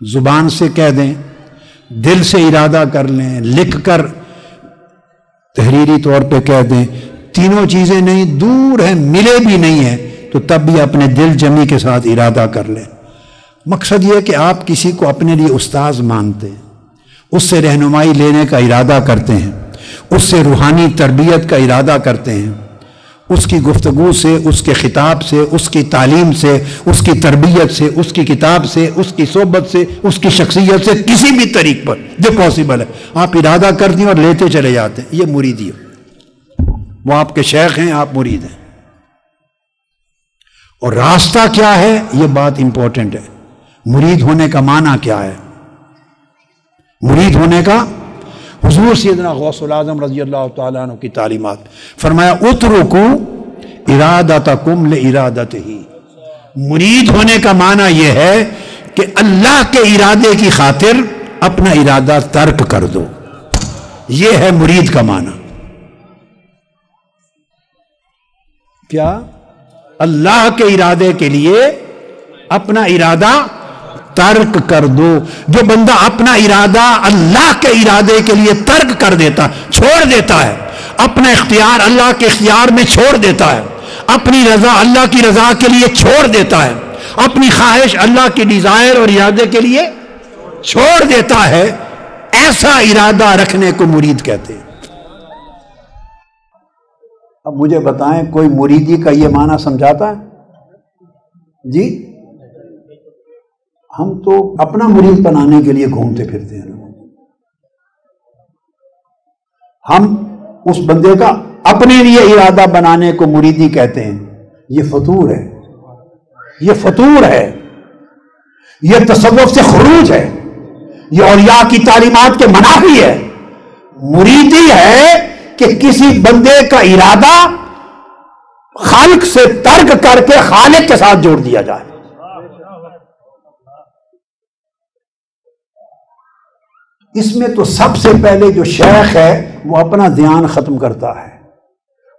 زبان سے کہہ دیں، دل سے ارادہ کر لیں، لکھ کر تحریری طور پہ کہہ دیں، تینوں چیزیں نہیں، دور ہیں، ملے بھی نہیں ہیں، تو تب بھی اپنے دل جمی کے ساتھ ارادہ کر لیں۔ مقصد یہ کہ آپ کسی کو اپنے لیے استاذ مانتے ہیں، اس سے رہنمائی لینے کا ارادہ کرتے ہیں، اس سے روحانی تربیت کا ارادہ کرتے ہیں، اس کی گفتگو سے، اس کے خطاب سے، اس کی تعلیم سے، اس کی تربیت سے، اس کی کتاب سے، اس کی صحبت سے، اس کی شخصیت سے، کسی بھی طریق پر جو پاسبل ہے آپ ارادہ کر دیں اور لیتے چلے جاتے ہیں۔ یہ مریدی ہے، وہ آپ کے شیخ ہیں، آپ مرید ہیں۔ اور راستہ کیا ہے، یہ بات امپورٹنٹ ہے۔ مرید ہونے کا معنی کیا ہے؟ مرید ہونے کا، حضور سیدنا غوث العظم رضی اللہ تعالیٰ عنہ کی تعلیمات، فرمایا اترکوا ارادتکم لارادتہ۔ مرید ہونے کا معنی یہ ہے کہ اللہ کے ارادے کی خاطر اپنا ارادہ ترک کر دو، یہ ہے مرید کا معنی۔ کیا؟ اللہ کے ارادے کے لیے اپنا ارادہ ترک کر دو۔ جو بندہ اپنا ارادہ اللہ کے ارادے کے لیے ترک کر دیتا، چھوڑ دیتا ہے، اپنا اختیار اللہ کے اختیار میں چھوڑ دیتا ہے، اپنی رضا اللہ کی رضا کے لیے چھوڑ دیتا ہے، اپنی خواہش اللہ کی ڈیزائر اور ارادے کے لیے چھوڑ دیتا ہے، ایسا ارادہ رکھنے کو مرید کہتے ہیں۔ اب مجھے بتائیں کوئی مریدی کا یہ معنی سمجھاتا ہے؟ جی ہم تو اپنا مرید بنانے کے لیے گھومتے پھرتے ہیں، ہم اس بندے کا اپنے لیے ارادہ بنانے کو مریدی کہتے ہیں۔ یہ فطور ہے، یہ فطور ہے، یہ تصوف سے خروج ہے، یہ اولیاء کی تعلیمات کے منافی ہے۔ مریدی ہے کہ کسی بندے کا ارادہ خالق سے ترک کر کے خالق کے ساتھ جوڑ دیا جائے۔ اس میں تو سب سے پہلے جو شیخ ہے وہ اپنا دھیان ختم کرتا ہے،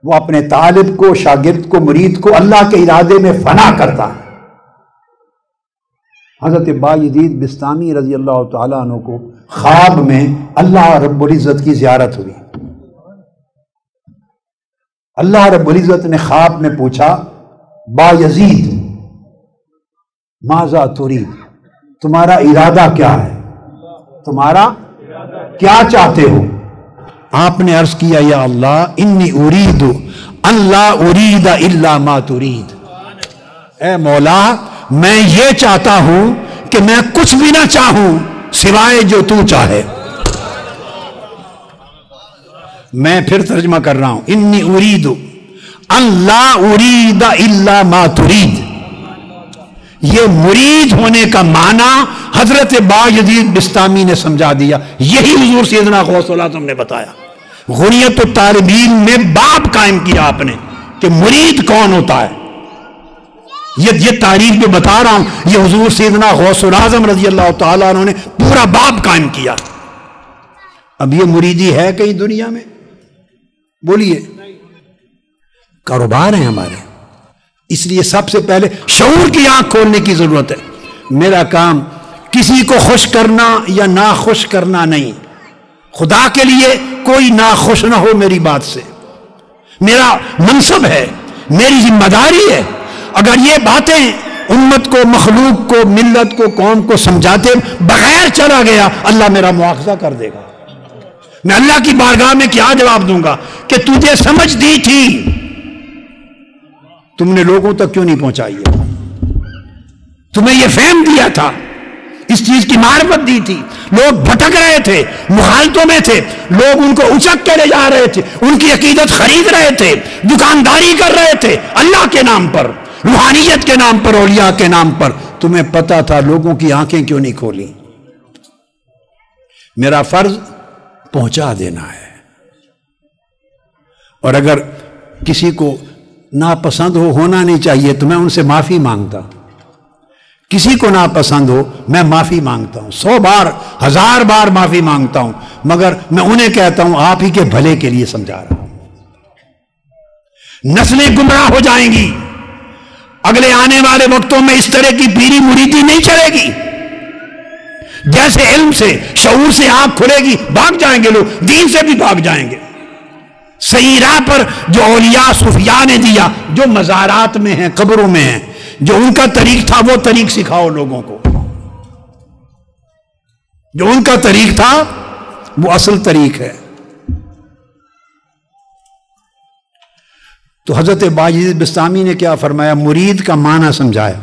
وہ اپنے طالب کو، شاگرد کو، مرید کو اللہ کے ارادے میں فنا کرتا ہے۔ حضرت بایزید بستامی رضی اللہ تعالیٰ عنہ کو خواب میں اللہ رب العزت کی زیارت ہوئی۔ اللہ رب العزت نے خواب میں پوچھا، بایزید ماذا ترید، تمہارا ارادہ کیا ہے، تمہارا کیا چاہتے ہو؟ آپ نے عرض کیا، یا اللہ انی ارید ان لا ارید الا ما ترید، اے مولا میں یہ چاہتا ہوں کہ میں کچھ بھی نہ چاہوں سوائے جو تو چاہے۔ میں پھر ترجمہ کر رہا ہوں، انی ارید ان لا ارید الا ما ترید۔ یہ مرید ہونے کا معنی حضرت بایزید بستامی نے سمجھا دیا، یہی حضور سیدنا غوث العظم نے بتایا۔ غنیت الطالبین میں باب قائم کیا آپ نے کہ مرید کون ہوتا ہے۔ یہ تعریف جو بتا رہا ہوں یہ حضور سیدنا غوث العظم رضی اللہ تعالیٰ عنہ نے پورا باب قائم کیا۔ اب یہ مریدی ہے کہیں دنیا میں؟ بولیے۔ کاروبار ہیں ہمارے، اس لیے سب سے پہلے شعور کی آنکھ کھولنے کی ضرورت ہے۔ میرا کام کسی کو خوش کرنا یا ناخوش کرنا نہیں، خدا کے لیے کوئی ناخوش نہ ہو میری بات سے، میرا منصب ہے، میری ذمہ داری ہے۔ اگر یہ باتیں امت کو، مخلوق کو، ملت کو، قوم کو سمجھاتے بغیر چلا گیا، اللہ میرا مواخذہ کر دے گا۔ میں اللہ کی بارگاہ میں کیا جواب دوں گا کہ تجھے سمجھ دی تھی، تم نے لوگوں تک کیوں نہیں پہنچائی ہے؟ تمہیں یہ فہم دیا تھا، اس چیز کی معرفت دی تھی، لوگ بھٹک رہے تھے، مخالطوں میں تھے، لوگ ان کو اچک کے لے جا رہے تھے، ان کی عقیدت خرید رہے تھے، دکانداری کر رہے تھے اللہ کے نام پر، روحانیت کے نام پر، اولیاء کے نام پر۔ تمہیں پتا تھا، لوگوں کی آنکھیں کیوں نہیں کھولی؟ میرا فرض پہنچا دینا ہے۔ اور اگر کسی کو ناپسند ہونا نہیں چاہیے تو میں ان سے معافی مانگتا ہوں. کسی کو ناپسند ہو میں معافی مانگتا ہوں، 100 بار 1000 بار معافی مانگتا ہوں، مگر میں انہیں کہتا ہوں آپ ہی کے بھلے کے لیے سمجھا رہا ہوں. نسلیں گمراہ ہو جائیں گی. اگلے آنے والے وقتوں میں اس طرح کی پیری مریدی نہیں چلے گی. جیسے علم سے شعور سے آنکھ کھلے گی بھاگ جائیں گے لوگ، دین سے بھی بھاگ جائیں گے. صحیح راہ پر جو اولیاء صوفیاء نے دیا، جو مزارات میں ہیں قبروں میں ہیں، جو ان کا طریق تھا وہ طریق سکھاؤ لوگوں کو. جو ان کا طریق تھا وہ اصل طریق ہے. تو حضرت باجید بستامی نے کیا فرمایا؟ مرید کا معنی سمجھایا.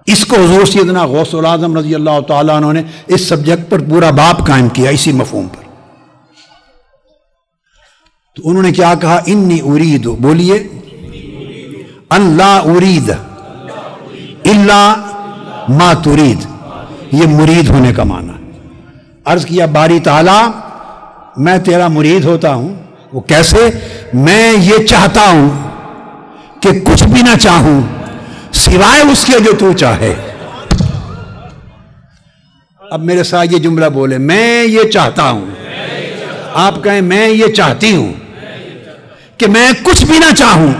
اس کو حضور سیدنا غوث العظم رضی اللہ تعالیٰ عنہ نے اس سبجیکٹ پر پورا باب قائم کیا، اسی مفہوم پر. تو انہوں نے کیا کہا؟ انی ارید، بولیے، ان لا ارید الا ما ترید. یہ مرید ہونے کا معنی. عرض کیا باری تعالیٰ میں تیرا مرید ہوتا ہوں. وہ کیسے؟ میں یہ چاہتا ہوں کہ کچھ بھی نہ چاہوں سوائے اس کے جو تو چاہے. اب میرے ساتھ یہ جملہ بولے، میں یہ چاہتا ہوں. آپ کہیں میں یہ چاہتی ہوں کہ میں کچھ بھی نہ چاہوں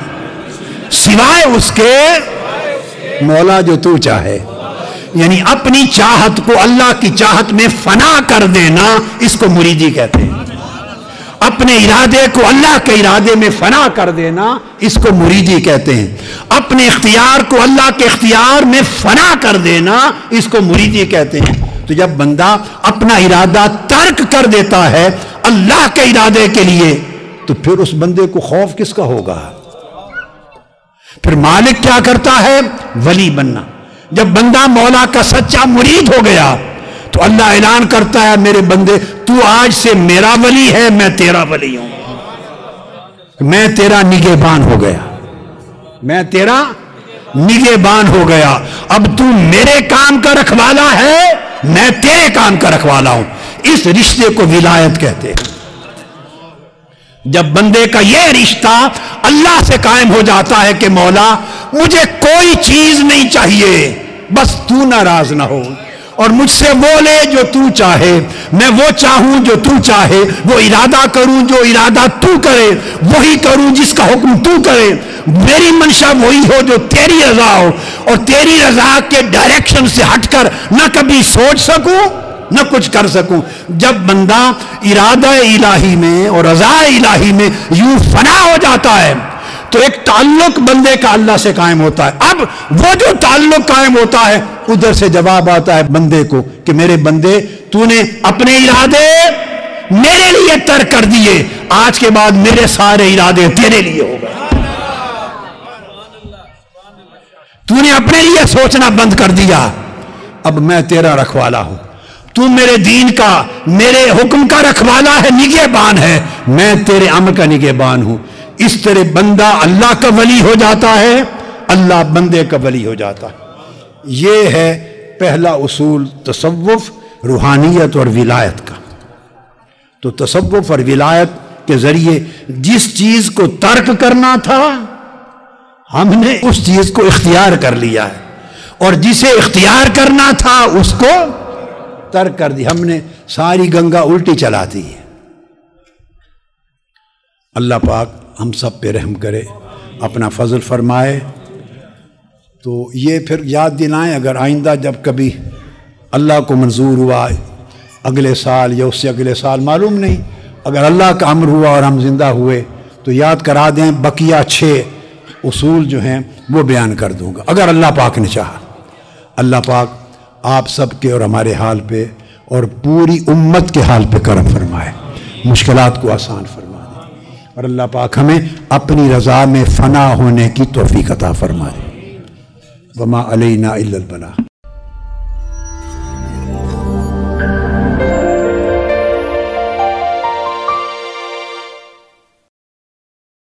سوائے اس کے مولا جو تو چاہے. یعنی اپنی چاہت کو اللہ کی چاہت میں فنا کر دینا، اس کو مریدی کہتے ہیں. اپنے ارادے کو اللہ کے ارادے میں فنا کر دینا، اس کو مریدی کہتے ہیں. اپنے اختیار کو اللہ کے اختیار میں فنا کر دینا، اس کو مریدی کہتے ہیں. تو جب بندہ اپنا ارادہ ترک کر دیتا ہے اللہ کے ارادے کے لیے، تو پھر اس بندے کو خوف کس کا ہوگا؟ پھر مالک کیا کرتا ہے؟ ولی بننا. جب بندہ مولا کا سچا مرید ہو گیا تو اللہ اعلان کرتا ہے میرے بندے تو آج سے میرا ولی ہے، میں تیرا ولی ہوں. میں تیرا نگہبان ہو گیا، میں تیرا نگہبان ہو گیا. اب تو میرے کام کا رکھوالا ہے، میں تیرے کام کا رکھوالا ہوں. اس رشتے کو ولایت کہتے ہیں. جب بندے کا یہ رشتہ اللہ سے قائم ہو جاتا ہے کہ مولا مجھے کوئی چیز نہیں چاہیے، بس تو ناراض نہ ہو، اور مجھ سے وہ لے جو تو چاہے، میں وہ چاہوں جو تو چاہے، وہ ارادہ کروں جو ارادہ تو کرے، وہی کروں جس کا حکم تو کرے، میری منشا وہی ہو جو تیری رضا ہو، اور تیری رضا کے ڈائریکشن سے ہٹ کر نہ کبھی سوچ سکوں نہ کچھ کر سکوں. جب بندہ ارادہ الہی میں اور رضا الہی میں یوں فنا ہو جاتا ہے تو ایک تعلق بندے کا اللہ سے قائم ہوتا ہے. اب وہ جو تعلق قائم ہوتا ہے ادھر سے جواب آتا ہے بندے کو کہ میرے بندے تو نے اپنے ارادے میرے لیے ترک کر دیے، آج کے بعد میرے سارے ارادے تیرے لیے ہو گئے. تو نے اپنے لیے سوچنا بند کر دیا، اب میں تیرا رکھوالا ہوں. تو میرے دین کا، میرے حکم کا رکھوالا ہے، نگہبان ہے، میں تیرے امر کا نگہبان ہوں. اس طرح بندہ اللہ کا ولی ہو جاتا ہے، اللہ بندے کا ولی ہو جاتا ہے. یہ ہے پہلا اصول تصوف، روحانیت اور ولایت کا. تو تصوف اور ولایت کے ذریعے جس چیز کو ترک کرنا تھا ہم نے اس چیز کو اختیار کر لیا ہے، اور جسے اختیار کرنا تھا اس کو ترک کر دی. ہم نے ساری گنگا الٹی چلا دی ہے. اللہ پاک ہم سب پہ رحم کرے، اپنا فضل فرمائے. تو یہ پھر یاد دلائیں اگر آئندہ جب کبھی اللہ کو منظور ہوا اگلے سال یا اس سے اگلے سال، معلوم نہیں، اگر اللہ کا امر ہوا اور ہم زندہ ہوئے تو یاد کرا دیں. بقیہ 6 اصول جو ہیں وہ بیان کر دوں گا اگر اللہ پاک نے چاہا. اللہ پاک آپ سب کے اور ہمارے حال پہ اور پوری امت کے حال پہ کرم فرمائے، مشکلات کو آسان فرما دے، اور اللہ پاک ہمیں اپنی رضا میں فنا ہونے کی توفیق عطا فرمائے. وما علینا الا البلاغ.